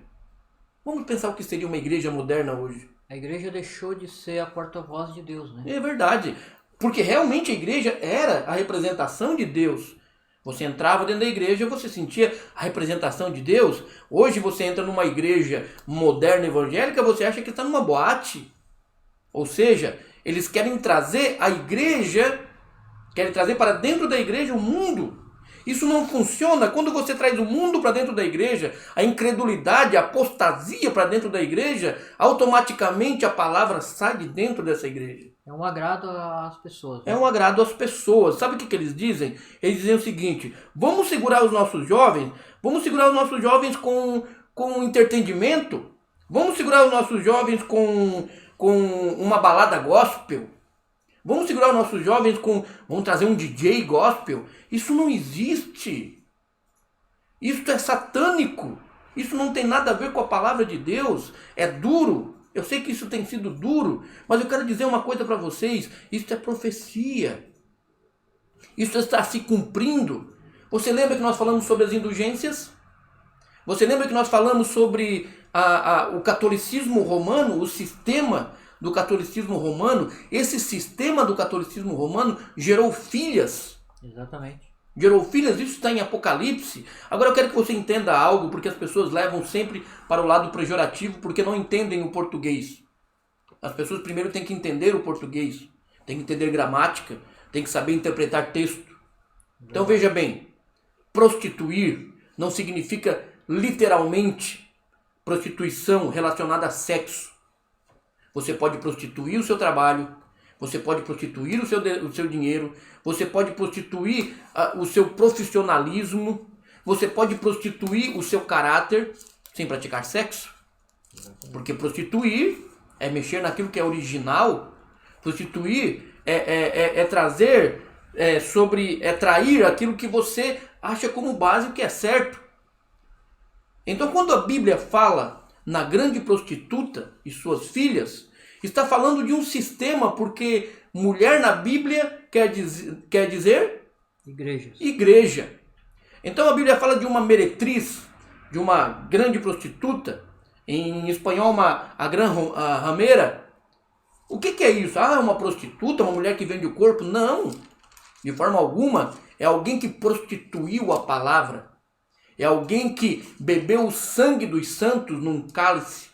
Vamos pensar o que seria uma igreja moderna hoje. A igreja deixou de ser a porta-voz de Deus, né? É verdade, porque realmente a igreja era a representação de Deus. Você entrava dentro da igreja e você sentia a representação de Deus. Hoje você entra numa igreja moderna evangélica, você acha que está numa boate. Ou seja, eles querem trazer a igreja, querem trazer para dentro da igreja o mundo. Isso não funciona. Quando você traz o mundo para dentro da igreja, a incredulidade, a apostasia para dentro da igreja, automaticamente a palavra sai de dentro dessa igreja. É um agrado às pessoas. Né? É um agrado às pessoas. Sabe o que eles dizem? Eles dizem o seguinte: vamos segurar os nossos jovens com entretenimento? Vamos segurar os nossos jovens com uma balada gospel? Vamos segurar os nossos jovens vamos trazer um DJ gospel? Isso não existe. Isso é satânico. Isso não tem nada a ver com a palavra de Deus. É duro. Eu sei que isso tem sido duro, mas eu quero dizer uma coisa para vocês. Isso é profecia. Isso está se cumprindo. Você lembra que nós falamos sobre as indulgências? Você lembra que nós falamos sobre o catolicismo romano, o sistema do catolicismo romano? Esse sistema do catolicismo romano gerou filhas. Exatamente. Gerou filhas, isso está em Apocalipse. Agora eu quero que você entenda algo, porque as pessoas levam sempre para o lado pejorativo, porque não entendem o português. As pessoas primeiro têm que entender o português, têm que entender gramática, têm que saber interpretar texto. Então veja bem, prostituir não significa literalmente prostituição relacionada a sexo. Você pode prostituir o seu trabalho, você pode prostituir o seu dinheiro, você pode prostituir o seu profissionalismo, você pode prostituir o seu caráter sem praticar sexo. Porque prostituir é mexer naquilo que é original. Prostituir é trazer é trair aquilo que você acha como base que é certo. Então quando a Bíblia fala na grande prostituta e suas filhas, está falando de um sistema, porque mulher na Bíblia quer dizer igreja. Então a Bíblia fala de uma meretriz, de uma grande prostituta, em espanhol a gran ramera. O que é isso? É uma prostituta, uma mulher que vende o corpo? Não, de forma alguma. É alguém que prostituiu a palavra. É alguém que bebeu o sangue dos santos num cálice.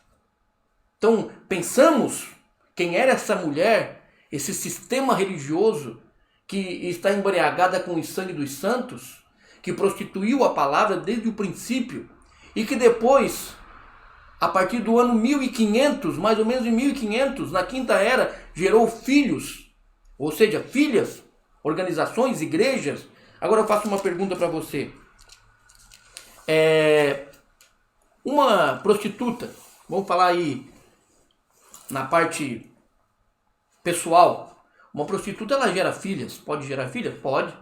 Então pensamos quem era essa mulher, esse sistema religioso que está embriagada com o sangue dos santos, que prostituiu a palavra desde o princípio e que depois, a partir do ano 1500, mais ou menos em 1500, na Quinta Era, gerou filhos, ou seja, filhas, organizações, igrejas. Agora eu faço uma pergunta para você. Uma prostituta, vamos falar aí na parte pessoal, uma prostituta ela gera filhas. Pode gerar filhas? Pode.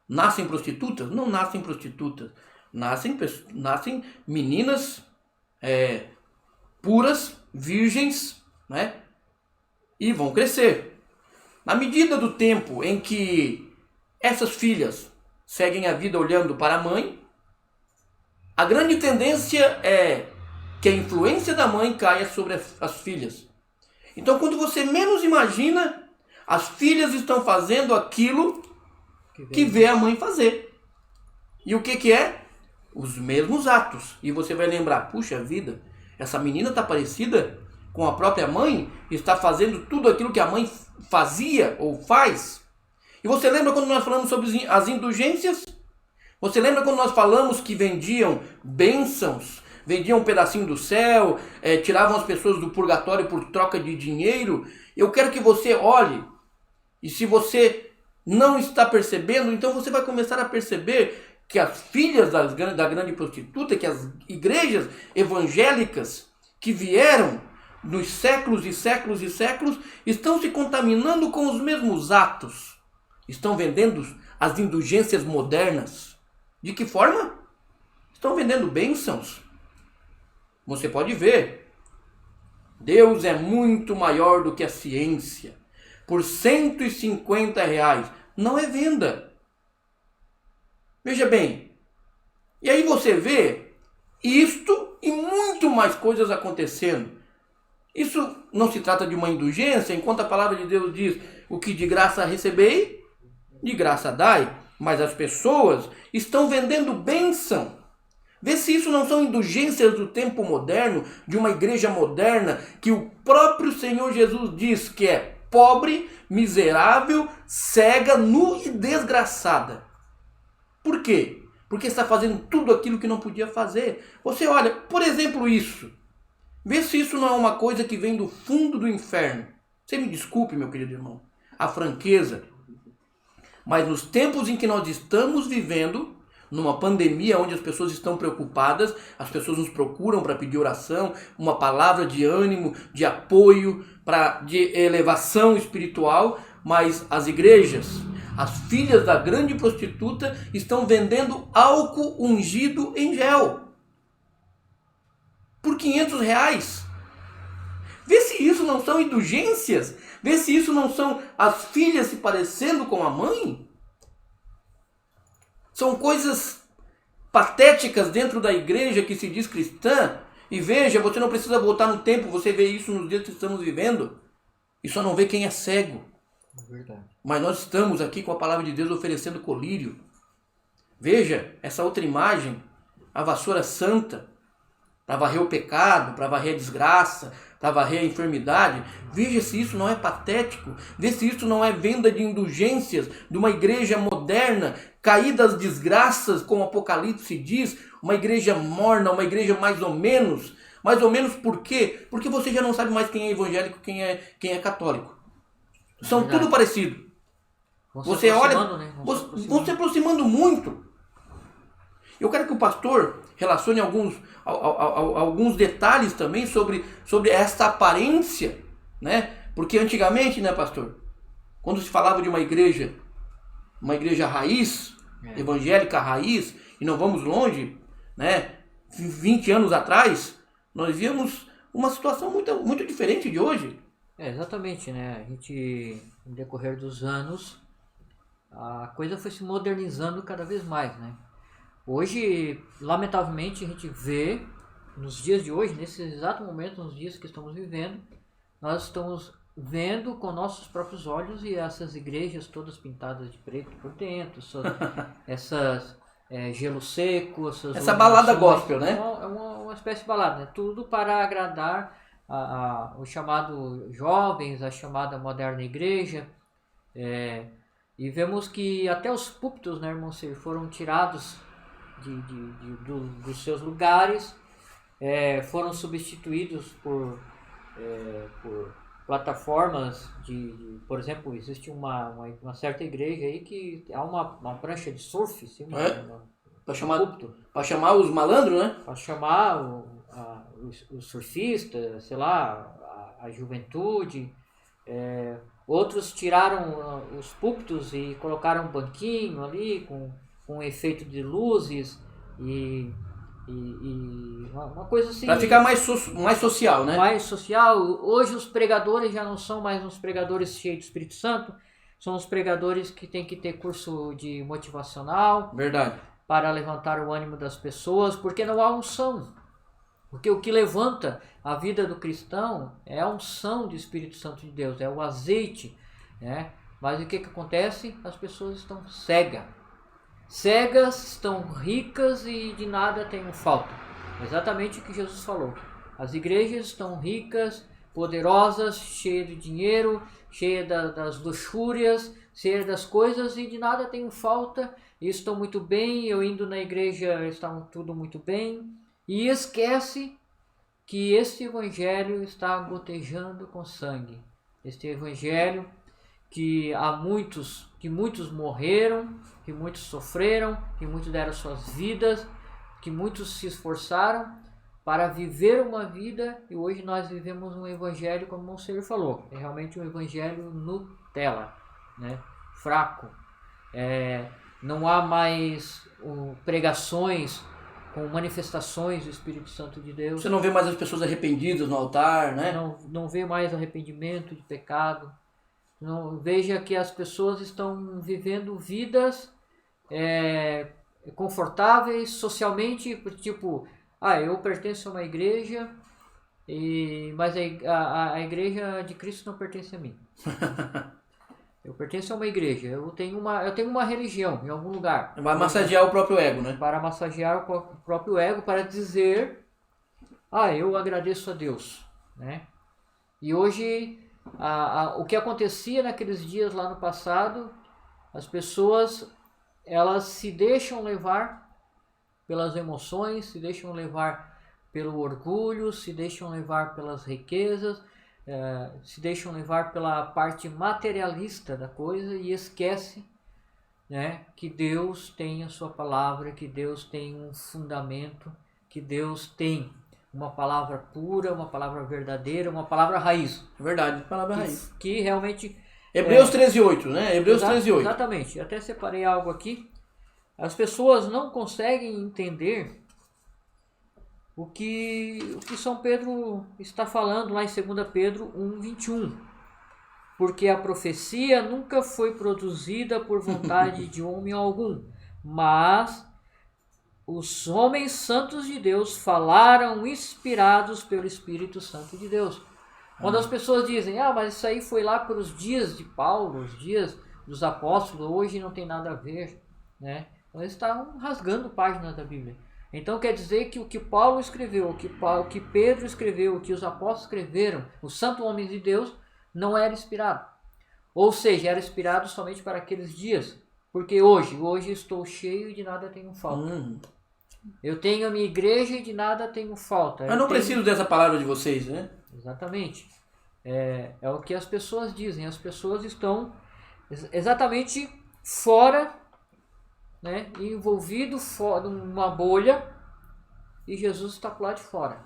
Nascem prostitutas? Não nascem prostitutas. Nascem meninas puras, virgens, né? E vão crescer. Na medida do tempo em que essas filhas seguem a vida olhando para a a grande tendência é que a influência da mãe caia sobre as filhas. Então, quando você menos imagina, as filhas estão fazendo aquilo que vê a mãe fazer. E o que é? Os mesmos atos. E você vai lembrar, puxa vida, essa menina está parecida com a própria mãe, está fazendo tudo aquilo que a mãe fazia ou faz. E você lembra quando nós falamos sobre as indulgências? Você lembra quando nós falamos que vendiam bênçãos, vendiam um pedacinho do céu, tiravam as pessoas do purgatório por troca de dinheiro? Eu quero que você olhe, e se você não está percebendo, então você vai começar a perceber que as filhas da grande prostituta, que as igrejas evangélicas que vieram nos séculos e séculos e séculos, estão se contaminando com os mesmos atos. Estão vendendo as indulgências modernas. De que forma? Estão vendendo bênçãos. Você pode ver. Deus é muito maior do que a ciência. Por R$150 não é venda. Veja bem. E aí você vê isto e muito mais coisas acontecendo. Isso não se trata de uma indulgência, enquanto a palavra de Deus diz: o que de graça recebei, de graça dai. Mas as pessoas estão vendendo bênção. Vê se isso não são indulgências do tempo moderno, de uma igreja moderna, que o próprio Senhor Jesus diz que é pobre, miserável, cega, nua e desgraçada. Por quê? Porque está fazendo tudo aquilo que não podia fazer. Você olha, por exemplo, isso. Vê se isso não é uma coisa que vem do fundo do inferno. Você me desculpe, meu querido irmão, a franqueza. Mas nos tempos em que nós estamos vivendo, numa pandemia onde as pessoas estão preocupadas, as pessoas nos procuram para pedir oração, uma palavra de ânimo, de apoio, de elevação espiritual, mas as igrejas, as filhas da grande prostituta, estão vendendo álcool ungido em gel por R$500. Vê se isso não são indulgências. Vê se isso não são as filhas se parecendo com a mãe. São coisas patéticas dentro da igreja que se diz cristã. E veja, você não precisa voltar no tempo, você vê isso nos dias que estamos vivendo. E só não vê quem é cego. É verdade. Mas nós estamos aqui com a palavra de Deus oferecendo colírio. Veja essa outra imagem, a vassoura santa, para varrer o pecado, para varrer a desgraça, para varrer a enfermidade. Veja se isso não é patético. Veja se isso não é venda de indulgências de uma igreja moderna, caída às desgraças, como o Apocalipse diz, uma igreja morna, uma igreja mais ou menos. Mais ou menos por quê? Porque você já não sabe mais quem é evangélico e quem é católico. São tudo parecido. Você olha, né? vão se aproximando muito. Eu quero que o pastor relacione alguns detalhes também sobre esta aparência, né? Porque antigamente, né, pastor, quando se falava de uma igreja raiz, evangélica raiz, e não vamos longe, né? 20 anos atrás, nós víamos uma situação muito, muito diferente de hoje. Exatamente, né? A gente, no decorrer dos anos, a coisa foi se modernizando cada vez mais, né? Hoje, lamentavelmente, a gente vê, nos dias de hoje, nesse exato momento, nos dias que estamos vivendo, nós estamos vendo com nossos próprios olhos e essas igrejas todas pintadas de preto por dentro, essas gelo seco, essa balada gospel, né? É uma espécie de balada, né? Tudo para agradar o chamado jovens, a chamada moderna igreja. E vemos que até os púlpitos, né, irmão, foram tirados dos seus lugares, foram substituídos por plataformas por exemplo, existe uma certa igreja aí que há uma prancha de surf, para chamar os malandros, né? Para chamar os surfistas, sei lá, a juventude. Outros tiraram os púlpitos e colocaram um banquinho ali com um efeito de luzes e uma coisa assim. Para ficar mais social, né? Mais social. Hoje os pregadores já não são mais uns pregadores cheios do Espírito Santo, são os pregadores que têm que ter curso de motivacional. Verdade. para levantar o ânimo das pessoas, porque não há unção. Porque o que levanta a vida do cristão é a unção do Espírito Santo de Deus, é o azeite, né? Mas o que acontece? As pessoas estão cegas. Cegas, estão ricas e de nada têm falta. Exatamente o que Jesus falou. As igrejas estão ricas, poderosas, cheias de dinheiro, cheias das luxúrias, cheias das coisas e de nada têm falta. E estão muito bem, eu indo na igreja está tudo muito bem. E esquece que este evangelho está gotejando com sangue. Este evangelho que muitos morreram, que muitos sofreram, que muitos deram suas vidas, que muitos se esforçaram para viver uma vida, e hoje nós vivemos um evangelho, como o Monsenhor falou, é realmente um evangelho Nutella, né? Fraco. Não há mais pregações com manifestações do Espírito Santo de Deus. Você não vê mais as pessoas arrependidas no altar, né? Não vê mais arrependimento de pecado. Não, veja que as pessoas estão vivendo vidas confortáveis socialmente, tipo, eu pertenço a uma igreja, mas a igreja de Cristo não pertence a mim. Eu pertenço a uma igreja, eu tenho uma religião em algum lugar. Vai massagear o próprio ego, né? Para massagear o próprio ego, para dizer, eu agradeço a Deus, né? E hoje, o que acontecia naqueles dias lá no passado, as pessoas, elas se deixam levar pelas emoções, se deixam levar pelo orgulho, se deixam levar pelas riquezas, se deixam levar pela parte materialista da coisa e esquece, né, que Deus tem a sua palavra, que Deus tem um fundamento, que Deus tem uma palavra pura, uma palavra verdadeira, uma palavra raiz. É verdade, palavra raiz. Que realmente... Hebreus 13:8, né? Hebreus 13:8. Exatamente. Até separei algo aqui. As pessoas não conseguem entender o que São Pedro está falando lá em 2 Pedro 1:21. Porque a profecia nunca foi produzida por vontade de homem algum, mas os homens santos de Deus falaram inspirados pelo Espírito Santo de Deus. Quando as pessoas dizem, mas isso aí foi lá pelos dias de Paulo, os dias dos apóstolos, hoje não tem nada a ver, né? Então eles estavam rasgando páginas da Bíblia. Então quer dizer que o que Paulo escreveu, o que Pedro escreveu, o que os apóstolos escreveram, os santos homens de Deus, não era inspirado. Ou seja, era inspirado somente para aqueles dias. Porque hoje estou cheio e de nada tenho falta. Eu tenho a minha igreja e de nada tenho falta. Eu não preciso dessa palavra de vocês, né? Exatamente. É o que as pessoas dizem. As pessoas estão exatamente fora, né, envolvido numa bolha, e Jesus está por lá de fora.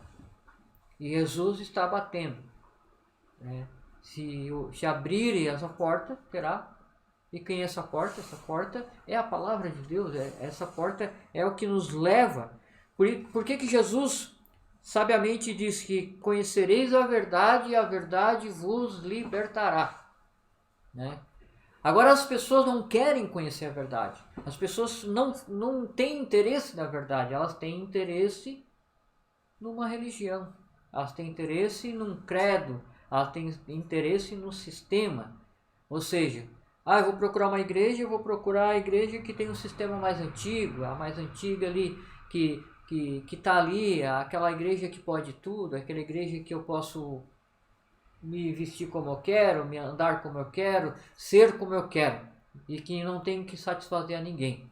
E Jesus está batendo. Né? Se abrirem essa porta, terá. E quem é essa porta? Essa porta é a palavra de Deus. Essa porta é o que nos leva. Por que Jesus sabiamente diz que conhecereis a verdade e a verdade vos libertará? Né? Agora as pessoas não querem conhecer a verdade. As pessoas não têm interesse na verdade. Elas têm interesse numa religião. Elas têm interesse num credo. Elas têm interesse no sistema. Ou seja, eu vou procurar uma igreja, eu vou procurar a igreja que tem um sistema mais antigo, a mais antiga ali, que está ali, aquela igreja que pode tudo, aquela igreja que eu posso me vestir como eu quero, me andar como eu quero, ser como eu quero, e que não tenho que satisfazer a ninguém.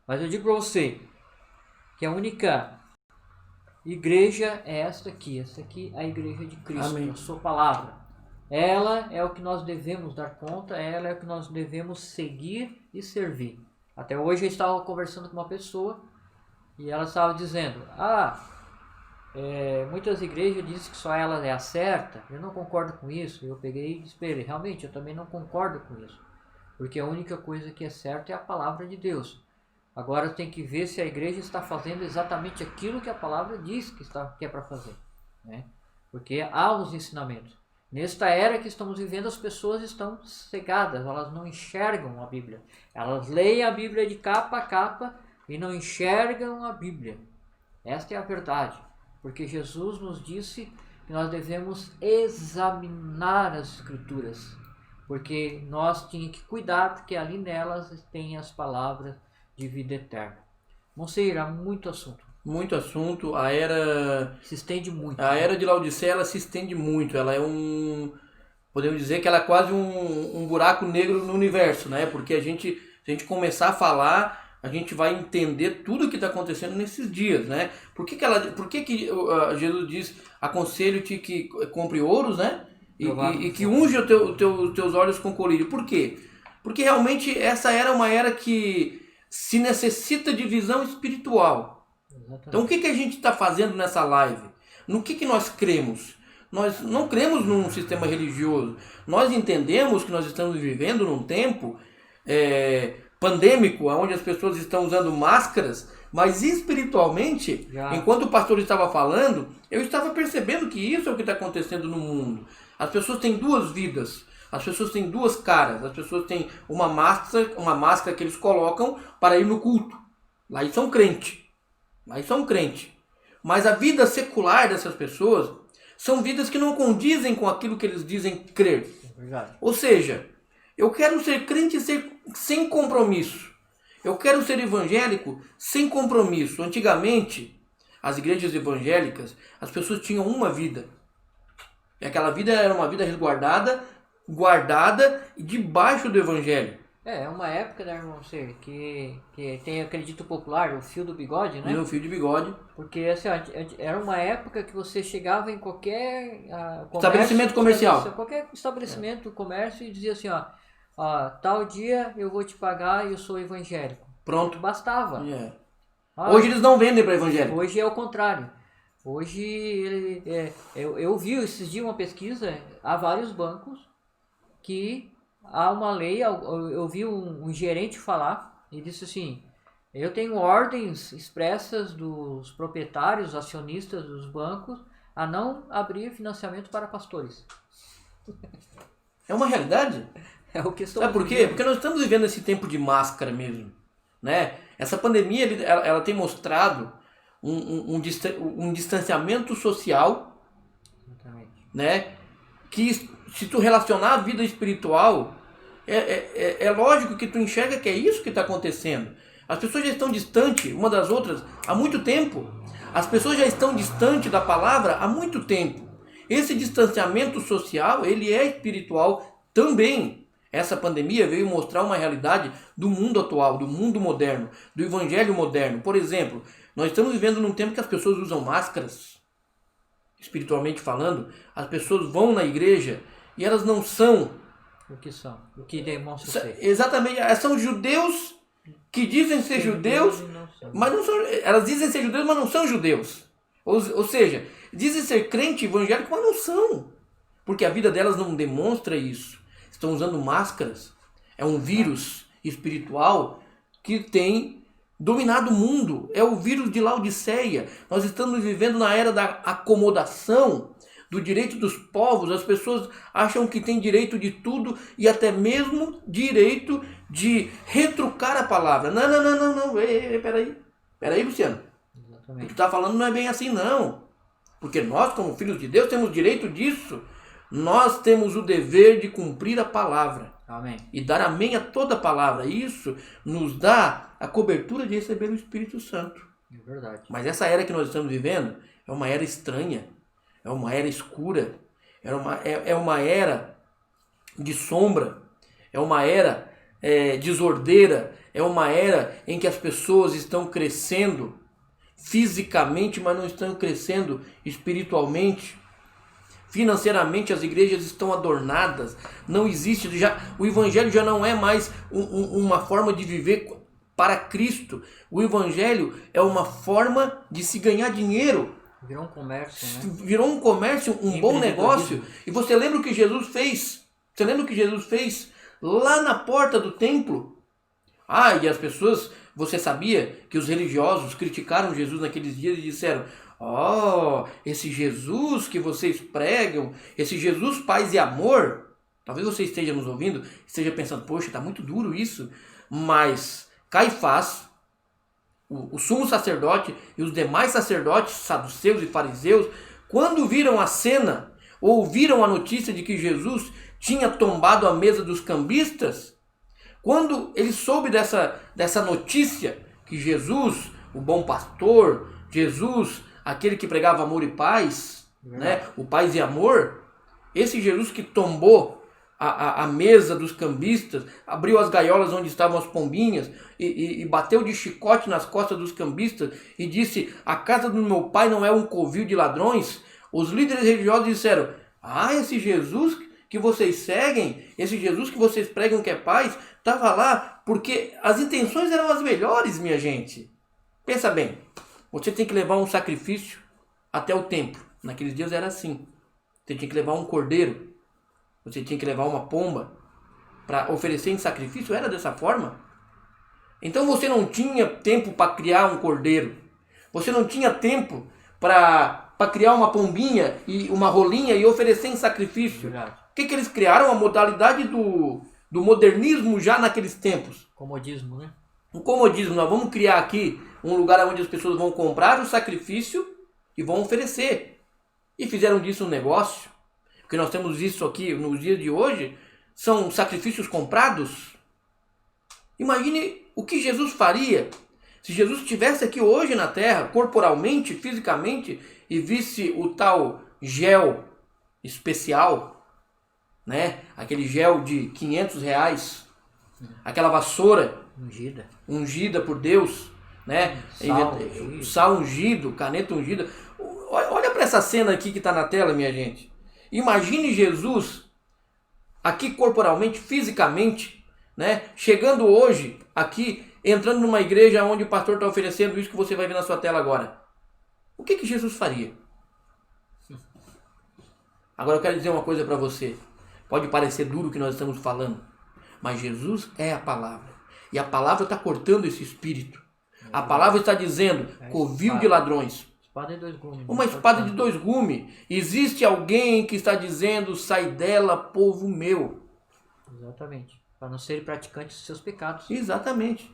Mas eu digo para você que a única igreja é esta aqui é a igreja de Cristo. Amém. A sua palavra. Ela é o que nós devemos dar conta, ela é o que nós devemos seguir e servir. Até hoje eu estava conversando com uma pessoa e ela estava dizendo, muitas igrejas dizem que só ela é a certa. Eu não concordo com isso. Eu peguei e esperei. Realmente, eu também não concordo com isso. Porque a única coisa que é certa é a palavra de Deus. Agora tem que ver se a igreja está fazendo exatamente aquilo que a palavra diz que é para fazer. Né? Porque há os ensinamentos. Nesta era que estamos vivendo, as pessoas estão cegadas. Elas não enxergam a Bíblia. Elas leem a Bíblia de capa a capa, e não enxergam a Bíblia. Esta é a verdade, porque Jesus nos disse que nós devemos examinar as Escrituras, porque nós tínhamos que cuidar, porque ali nelas tem as palavras de vida eterna. Monseiro, há muito assunto. Muito assunto. A era Se estende muito. A era de Laodiceia, ela se estende muito. Ela é podemos dizer que ela é quase um buraco negro no universo, né? Porque se a gente começar a falar, a gente vai entender tudo o que está acontecendo nesses dias, né? Por que Jesus diz, aconselho-te que compre ouros, né? E que unge teus olhos com colírio. Por quê? Porque realmente essa era uma era que se necessita de visão espiritual. Exatamente. Então o que a gente está fazendo nessa live? No que nós cremos? Nós não cremos num sistema religioso. Nós entendemos que nós estamos vivendo num tempo pandêmico, onde as pessoas estão usando máscaras, mas espiritualmente, enquanto o pastor estava falando, eu estava percebendo que isso é o que está acontecendo no mundo. As pessoas têm duas vidas, as pessoas têm duas caras, as pessoas têm uma máscara que eles colocam para ir no culto. Lá eles são crentes. Mas a vida secular dessas pessoas são vidas que não condizem com aquilo que eles dizem crer. Ou seja, eu quero ser crente sem compromisso. Eu quero ser evangélico sem compromisso. Antigamente, as igrejas evangélicas, as pessoas tinham uma vida. E aquela vida era uma vida resguardada, guardada e debaixo do evangelho. É uma época, né, irmão, que tem aquele dito popular, o fio do bigode, né? O fio de bigode. Porque assim, era uma época que você chegava em qualquer estabelecimento comercial. Qualquer estabelecimento, comércio, e dizia assim, tal dia eu vou te pagar e eu sou evangélico. Pronto. Bastava. Hoje eles não vendem para evangélico. Hoje é o contrário. Hoje, eu vi esses dias uma pesquisa, há vários bancos que há uma lei, eu vi um gerente falar, e disse assim, eu tenho ordens expressas dos proprietários, acionistas dos bancos, a não abrir financiamento para pastores. É uma realidade. É o que estou Sabe por quê? Porque nós estamos vivendo esse tempo de máscara mesmo, né? Essa pandemia, ela tem mostrado um distanciamento social, né? Que se tu relacionar a vida espiritual, é lógico que tu enxerga que é isso que está acontecendo. As pessoas já estão distantes uma das outras há muito tempo. As pessoas já estão distantes da palavra há muito tempo. Esse distanciamento social, ele é espiritual também. Essa pandemia veio mostrar uma realidade do mundo atual, do mundo moderno, do evangelho moderno. Por exemplo, nós estamos vivendo num tempo que as pessoas usam máscaras. Espiritualmente falando, as pessoas vão na igreja e elas não são o que são, o que demonstram ser. Exatamente, são judeus que dizem ser judeus, mas não são. Elas dizem ser judeus, mas não são judeus. Ou seja, dizem ser crente evangélico, mas não são. Porque a vida delas não demonstra isso. Estão usando máscaras. É um vírus espiritual que tem dominado o mundo. É o vírus de Laodiceia. Nós estamos vivendo na era da acomodação, do direito dos povos. As pessoas acham que tem direito de tudo e até mesmo direito de retrucar a palavra. Não. Peraí, Luciano. O que tu está falando não é bem assim, não. Porque nós, como filhos de Deus, temos direito disso. Nós temos o dever de cumprir a palavra. Amém. E dar amém a toda a palavra. Isso nos dá a cobertura de receber o Espírito Santo. É verdade. Mas essa era que nós estamos vivendo é uma era estranha. É uma era escura. É uma era de sombra. É uma era desordeira. É uma era em que as pessoas estão crescendo fisicamente, mas não estão crescendo espiritualmente. Financeiramente as igrejas estão adornadas. Não existe, o evangelho já não é mais uma forma de viver para Cristo. O evangelho é uma forma de se ganhar dinheiro. Virou um comércio, né? Virou um comércio, um bom negócio. E você lembra o que Jesus fez? Você lembra o que Jesus fez lá na porta do templo? E as pessoas, você sabia que os religiosos criticaram Jesus naqueles dias e disseram: esse Jesus que vocês pregam, esse Jesus paz e amor. Talvez você esteja nos ouvindo, esteja pensando: poxa, está muito duro isso. Mas Caifás, o sumo sacerdote e os demais sacerdotes, saduceus e fariseus, quando viram a cena, ouviram a notícia de que Jesus tinha tombado a mesa dos cambistas, quando ele soube dessa notícia, que Jesus, o bom pastor, Jesus, aquele que pregava amor e paz, né, o paz e amor, esse Jesus que tombou a mesa dos cambistas, abriu as gaiolas onde estavam as pombinhas e bateu de chicote nas costas dos cambistas e disse: a casa do meu pai não é um covil de ladrões. Os líderes religiosos disseram: esse Jesus que vocês seguem, esse Jesus que vocês pregam que é paz, estava lá porque as intenções eram as melhores, minha gente. Pensa bem, você tem que levar um sacrifício até o templo. Naqueles dias era assim. Você tinha que levar um cordeiro, você tinha que levar uma pomba para oferecer em sacrifício, era dessa forma. Então você não tinha tempo para criar um cordeiro, você não tinha tempo para criar uma pombinha e uma rolinha e oferecer em sacrifício. O que eles criaram? A modalidade do modernismo já naqueles tempos. Comodismo, né? Um comodismo. Nós vamos criar aqui um lugar onde as pessoas vão comprar o sacrifício e vão oferecer. E fizeram disso um negócio. Porque nós temos isso aqui nos dias de hoje, são sacrifícios comprados. Imagine o que Jesus faria se Jesus estivesse aqui hoje na terra, corporalmente, fisicamente, e visse o tal gel especial, né? Aquele gel de R$500, aquela vassoura ungida por Deus, né? Sal ungido, caneta ungida. Olha para essa cena aqui que está na tela, minha gente. Imagine Jesus aqui corporalmente, fisicamente, né? Chegando hoje aqui, entrando numa igreja onde o pastor está oferecendo isso que você vai ver na sua tela agora. O que Jesus faria? Agora eu quero dizer uma coisa para você. Pode parecer duro o que nós estamos falando, mas Jesus é a palavra. E a palavra está cortando esse espírito. A palavra está dizendo: covil de ladrões. Espada de dois gumes. Uma espada de dois gumes. Existe alguém que está dizendo: sai dela, povo meu. Exatamente. Para não serem praticantes dos seus pecados. Exatamente.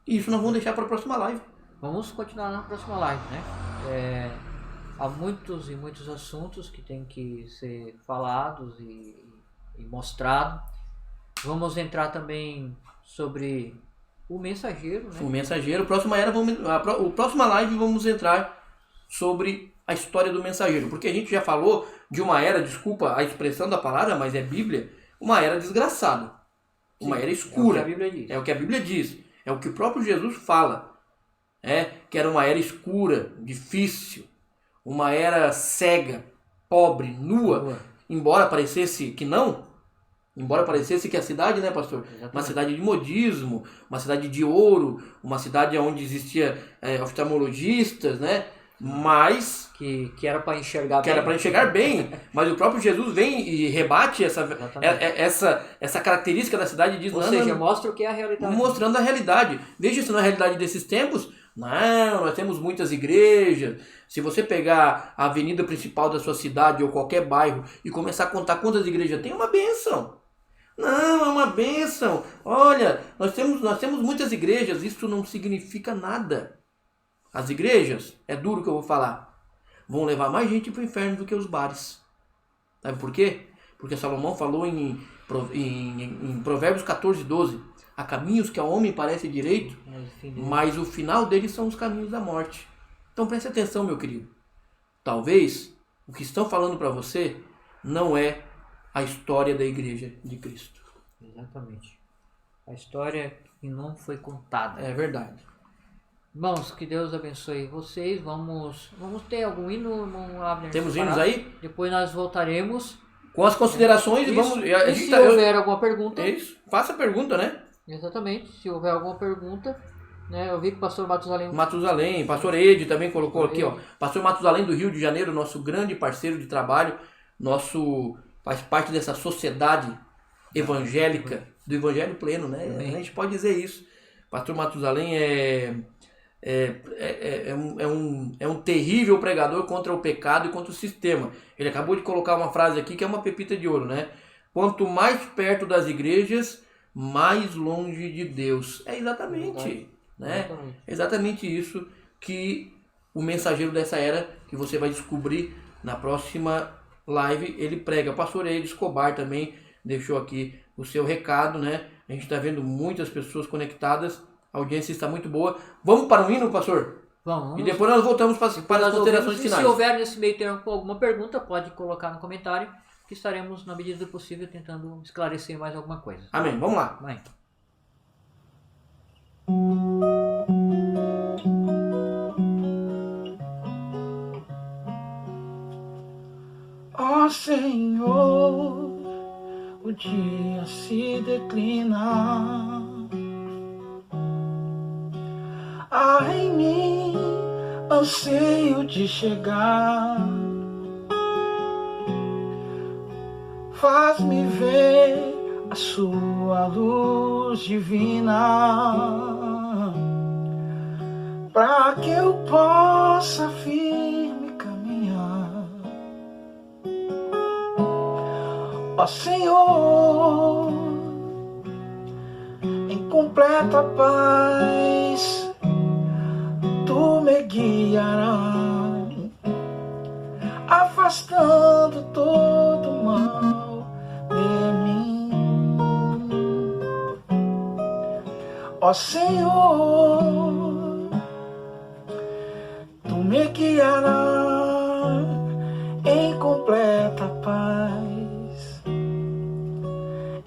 Isso nós vamos deixar para a próxima live. Vamos continuar na próxima live, né? Há muitos e muitos assuntos que tem que ser falados e mostrados. Vamos entrar também sobre o mensageiro, né? O mensageiro. Próxima live vamos entrar sobre a história do mensageiro. Porque a gente já falou de uma era, desculpa a expressão da palavra, mas é Bíblia, uma era desgraçada. Uma era escura. É o que a Bíblia diz. É o que a Bíblia diz. É o que o próprio Jesus fala. Que era uma era escura, difícil. Uma era cega, pobre, nua. Embora parecesse que não. Embora parecesse que a cidade, né, pastor? Exatamente. Uma cidade de modismo, uma cidade de ouro, uma cidade onde existia oftalmologistas, né? Mas que era para enxergar bem. Era para enxergar bem, mas o próprio Jesus vem e rebate essa característica da cidade e diz: ou seja, mostra o que é a realidade. Mostrando a realidade. Veja se não é a realidade desses tempos. Não, nós temos muitas igrejas. Se você pegar a avenida principal da sua cidade ou qualquer bairro e começar a contar quantas igrejas tem, é uma bênção. Não, é uma bênção. Olha, nós temos muitas igrejas. Isso não significa nada. As igrejas, é duro o que eu vou falar, vão levar mais gente para o inferno do que os bares. Sabe por quê? Porque Salomão falou em Provérbios 14:12. Há caminhos que ao homem parece direito, mas o final deles são os caminhos da morte. Então preste atenção, meu querido. Talvez o que estão falando para você não é a história da igreja de Cristo. Exatamente. A história que não foi contada. É verdade. Irmãos, que Deus abençoe vocês. Vamos ter algum hino, irmão Abner? Temos hinos aí? Depois nós voltaremos com as considerações e vamos. Se houver alguma pergunta. Isso. Faça a pergunta, né? Exatamente. Se houver alguma pergunta, né? Eu vi que o pastor Matusalém, pastor Ed também colocou aqui, ó. Pastor Matusalém do Rio de Janeiro, nosso grande parceiro de trabalho, faz parte dessa sociedade evangélica, do evangelho pleno, né? A gente pode dizer isso. Pastor Matusalém é um terrível pregador contra o pecado e contra o sistema. Ele acabou de colocar uma frase aqui que é uma pepita de ouro, né? Quanto mais perto das igrejas, mais longe de Deus. É exatamente. né? Exatamente isso que o mensageiro dessa era, que você vai descobrir na próxima live, ele prega. Pastor Eide Escobar também deixou aqui o seu recado, né? A gente está vendo muitas pessoas conectadas, a audiência está muito boa. Vamos para o hino, pastor? Vamos. E depois nós voltamos para as considerações finais. Se houver nesse meio tempo alguma pergunta, pode colocar no comentário, que estaremos, na medida do possível, tentando esclarecer mais alguma coisa. Amém. Vamos lá. Amém. Ó Senhor, o dia se declina. Há em mim anseio de chegar. Faz-me ver a sua luz divina, para que eu possa firme caminhar. Ó Senhor, em completa paz, Tu me guiarás, afastando todo mal de mim. Ó Senhor, Tu me guiarás em completa paz.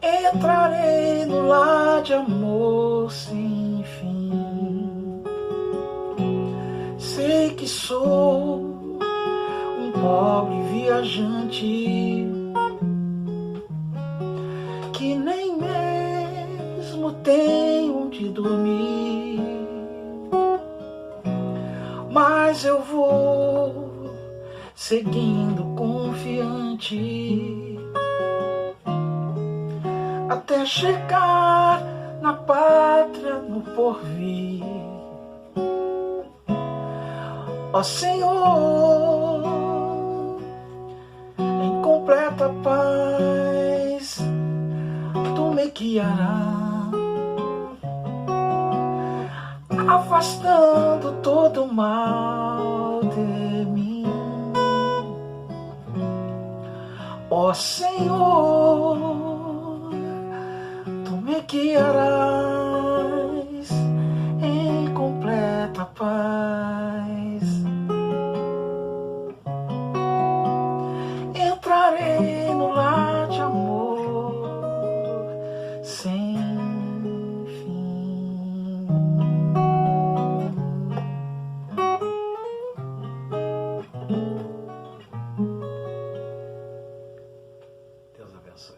Entrarei no lar de amor sem fim. Sei que sou um pobre viajante, que nem mesmo tenho onde dormir, mas eu vou seguindo confiante até chegar na pátria no porvir. Ó Senhor, em completa paz, Tu me guiarás, afastando todo o mal de mim. Ó Senhor, Tu me guiarás em completa paz. Entrarei no lar de amor sem fim. Deus abençoe.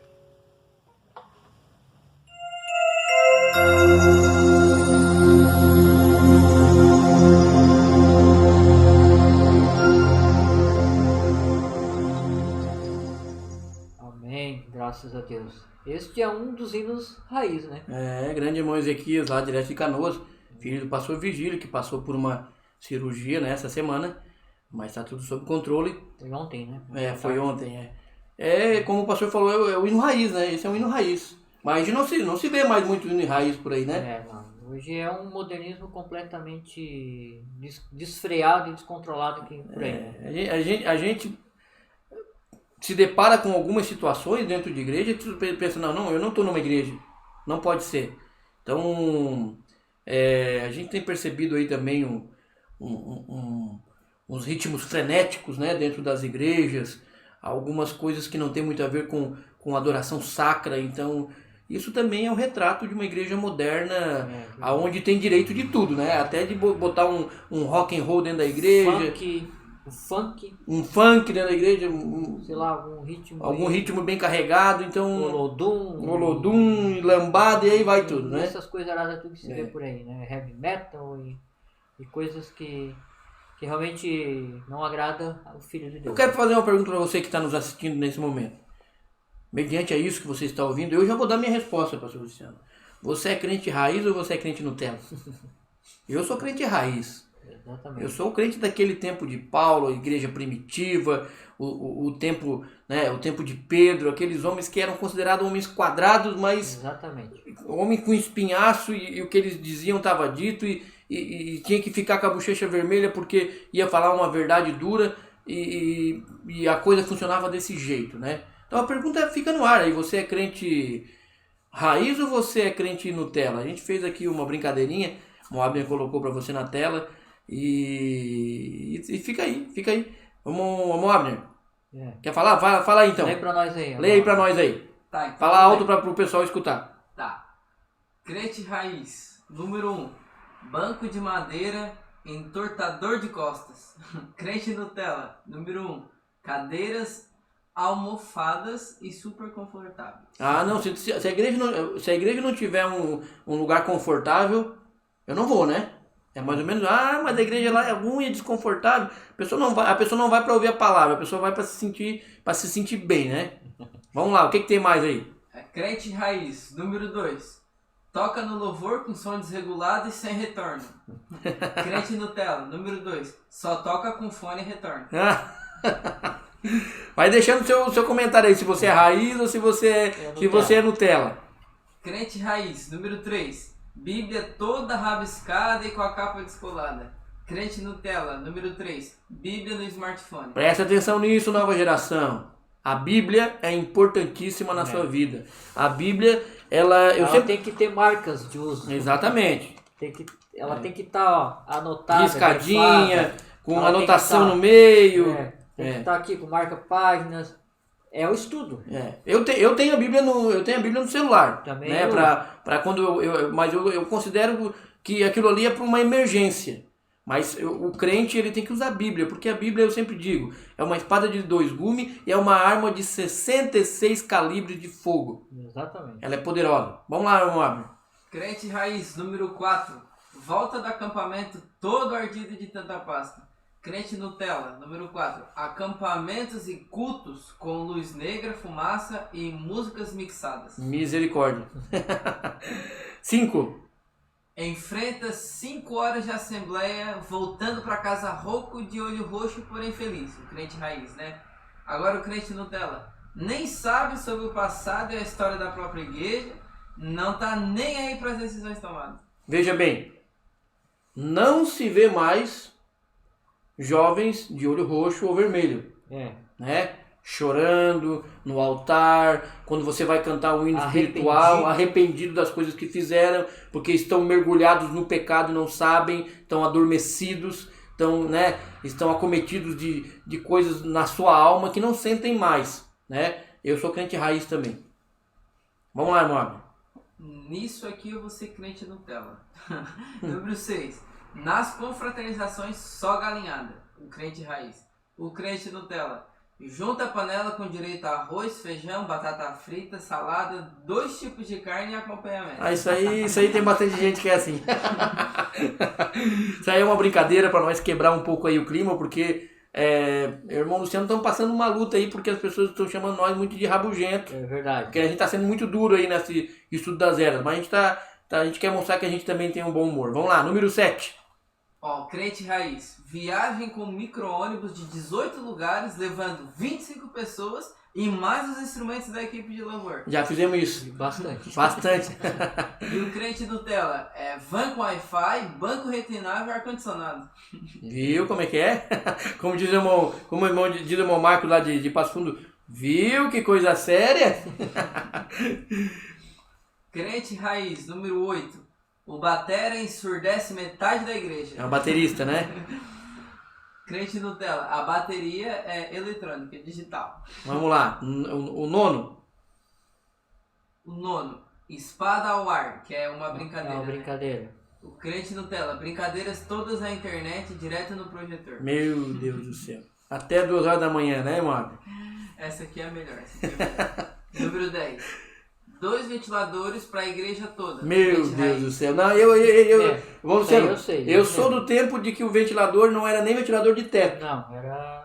Amém, graças a Deus. Este é um dos hinos raiz, né? Grande irmão Ezequias, lá direto de Canoas, filho do pastor Vigílio, que passou por uma cirurgia essa semana, mas está tudo sob controle. Foi ontem, né? Foi ontem, como o pastor falou, é o hino raiz, né? Esse é um hino raiz. Mas não se vê mais muito hino raiz por aí, né? Não. Hoje é um modernismo completamente desfreado e descontrolado aqui por aí. A gente se depara com algumas situações dentro de igreja e tu pensa, não, eu não estou numa igreja, não pode ser. Então, a gente tem percebido aí também uns ritmos frenéticos, né, dentro das igrejas, algumas coisas que não tem muito a ver com adoração sacra. Então, isso também é um retrato de uma igreja moderna, onde tem direito de tudo, né? Até de botar um rock and roll dentro da igreja. Um funk dentro da igreja. Sei lá, algum ritmo bem carregado. Então, Olodum, lambada, e aí vai tudo, né? Essas coisas aradas, tudo que se vê por aí, né? Heavy metal e coisas que realmente não agrada ao Filho de Deus. Eu quero fazer uma pergunta para você que está nos assistindo nesse momento. Mediante a isso que você está ouvindo, eu já vou dar minha resposta, pastor Luciano. Você é crente raiz ou você é crente Nutella? Eu sou crente raiz. Exatamente. Eu sou o crente daquele tempo de Paulo, a igreja primitiva, o tempo, né, o tempo de Pedro, aqueles homens que eram considerados homens quadrados, mas Exatamente. homem com espinhaço e o que eles diziam estava dito e tinha que ficar com a bochecha vermelha porque ia falar uma verdade dura e a coisa funcionava desse jeito, né? Então a pergunta fica no ar aí, você é crente raiz ou você é crente Nutella? A gente fez aqui uma brincadeirinha, o Abner colocou para você na tela e fica aí. Vamos Abner. É. Quer falar? Fala aí então. Lê pra nós aí. Lê aí pra nós aí. Tá, então, Fala alto para o pessoal escutar. Tá. Crente raiz. Número 1. Banco de madeira, entortador de costas. Crente Nutella. Número 1. Cadeiras almofadas e super confortáveis. Ah, não. Se a igreja não tiver um lugar confortável, eu não vou, né? É mais ou menos, mas a igreja lá é ruim, é desconfortável. A pessoa não vai para ouvir a palavra, a pessoa vai para se sentir bem, né? Vamos lá, o que tem mais aí? Crente raiz. Número 2. Toca no louvor com som desregulado e sem retorno. Crente Nutella. Número 2. Só toca com fone e retorno. Vai deixando seu comentário aí, se você é raiz ou se você é Nutella. Crente raiz. Número 3. Bíblia toda rabiscada e com a capa descolada. Crente Nutella. Número 3. Bíblia no smartphone. Presta atenção nisso, nova geração. A Bíblia é importantíssima na sua vida. A Bíblia, ela tem que ter marcas de uso. Exatamente. Ela tem que estar anotada, riscadinha, grifada. com anotação no meio. Tem que estar aqui com marca páginas. É o estudo. Eu tenho a Bíblia no celular. Também né? Para quando mas eu considero que aquilo ali é para uma emergência. Mas o crente ele tem que usar a Bíblia, porque a Bíblia, eu sempre digo, é uma espada de 2 gumes e é uma arma de 66 calibres de fogo. Exatamente. Ela é poderosa. Vamos lá, Abner. Crente raiz, número 4. Volta do acampamento todo ardido de tanta pasta. Crente Nutella, número 4. Acampamentos e cultos com luz negra, fumaça e músicas mixadas. Misericórdia. 5. Enfrenta 5 horas de assembleia, voltando para casa rouco, de olho roxo, porém feliz. O crente raiz, né? Agora o crente Nutella. Nem sabe sobre o passado e a história da própria igreja. Não tá nem aí para as decisões tomadas. Veja bem. Não se vê mais jovens de olho roxo ou vermelho. Né? Chorando no altar, quando você vai cantar um hino espiritual, arrependido das coisas que fizeram, porque estão mergulhados no pecado e não sabem, estão adormecidos, estão acometidos de coisas na sua alma que não sentem mais. Né? Eu sou crente raiz também. Vamos lá, Moab. Nisso aqui eu vou ser crente Nutella. Número 6. Nas confraternizações só galinhada. O crente raiz. O crente Nutella. Junta a panela com direito a arroz, feijão, batata frita, salada, 2 tipos de carne e acompanhamento. Isso aí tem bastante gente que é assim. Isso aí é uma brincadeira para nós quebrar um pouco aí o clima, porque irmão Luciano, estamos passando uma luta aí porque as pessoas estão chamando nós muito de rabugento. É verdade. Porque a gente está sendo muito duro aí nesse estudo das eras, mas a gente quer mostrar que a gente também tem um bom humor. Vamos lá, número 7. Crente raiz. Viagem com micro-ônibus de 18 lugares, levando 25 pessoas e mais os instrumentos da equipe de louvor. Já fizemos isso. Bastante. E o crente Nutella van com Wi-Fi, banco reclinável e ar-condicionado. Viu como é que é? Como diz o irmão Marco lá de Passo Fundo. Viu que coisa séria? Crente raiz, número 8. O batera ensurdece metade da igreja. É um baterista, né? Crente Nutella. A bateria é eletrônica, digital. Vamos lá. O 9. O 9. Espada ao ar, que é uma brincadeira. É uma brincadeira. Né? O crente Nutella. Brincadeiras todas na internet, direto no projetor. Meu Deus do céu. Até 2 horas da manhã, né, Marco? Essa aqui é a melhor. Número 10. 2 ventiladores para a igreja toda. Meu Deus do céu. Não, eu sou do tempo de que o ventilador não era nem ventilador de teto. Não,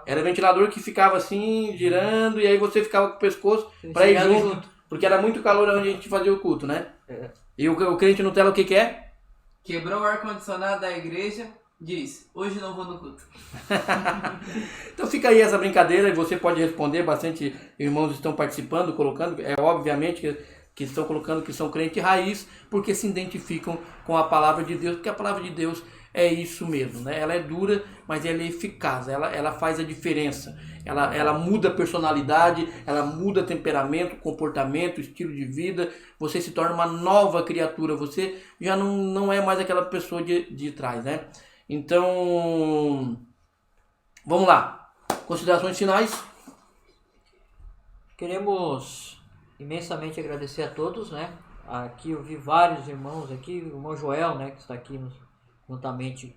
era ventilador que ficava assim, girando, e aí você ficava com o pescoço para ir junto. Porque era muito calor onde a gente fazia o culto, né? E o crente Nutella o que é? Quebrou o ar-condicionado da igreja, Diz, hoje não vou no culto. Então fica aí essa brincadeira e você pode responder, bastante irmãos estão participando, colocando, obviamente que estão colocando que são crente raiz, porque se identificam com a palavra de Deus, porque a palavra de Deus é isso mesmo, né? Ela é dura, mas ela é eficaz, ela faz a diferença, ela muda a personalidade, ela muda temperamento, comportamento, estilo de vida, você se torna uma nova criatura, você já não é mais aquela pessoa de trás, né? Então, vamos lá, considerações finais. Queremos imensamente agradecer a todos, né? Aqui eu vi vários irmãos aqui, o irmão Joel, né, que está aqui juntamente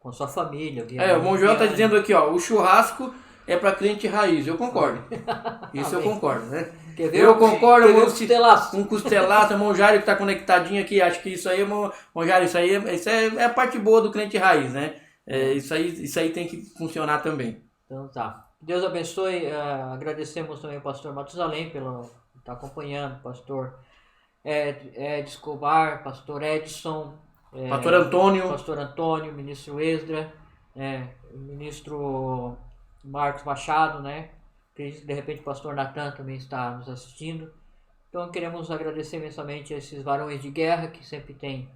com sua família. O irmão Joel está dizendo aqui, ó, o churrasco é para crente raiz, eu concordo. Isso eu concordo, né? Eu concordo, um costelaço, irmão Jairo que está conectadinho aqui, acho que isso aí, irmão Jairo, isso é a parte boa do crente raiz, né? Isso aí tem que funcionar também. Então tá. Deus abençoe, agradecemos também ao pastor Matusalém pelo estar acompanhando, pastor Escobar, pastor Edson, pastor Antônio, ministro Esdra, ministro Marcos Machado, né? Acredito que de repente o pastor Natan também está nos assistindo. Então queremos agradecer imensamente a esses varões de guerra que sempre têm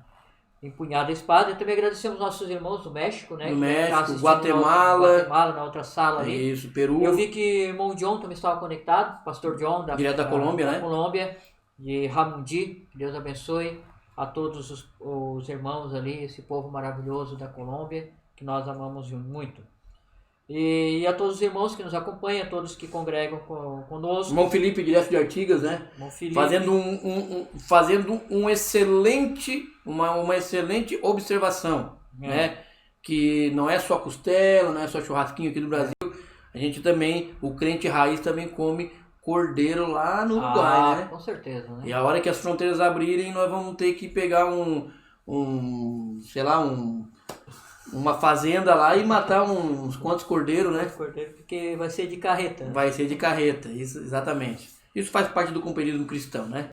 empunhado a espada. E também agradecemos nossos irmãos do México, né? Do México, Guatemala, na outra sala ali. Isso, Peru. Eu vi que o irmão John também estava conectado, pastor John direto da Colômbia, né? Colômbia, de Ramundi. Que Deus abençoe a todos os irmãos ali, esse povo maravilhoso da Colômbia, que nós amamos muito. E a todos os irmãos que nos acompanham, a todos que congregam conosco. Irmão Felipe, direto de Artigas, né? Fazendo uma excelente observação, né? Que não é só costela, não é só churrasquinho aqui do Brasil. A gente também, o crente raiz também come cordeiro lá no Uruguai, né? Com certeza, né? E a hora que as fronteiras abrirem, nós vamos ter que pegar uma fazenda lá e matar uns quantos cordeiros, né? Porque vai ser de carreta. Né? Vai ser de carreta, isso, exatamente. Isso faz parte do companheirismo cristão, né?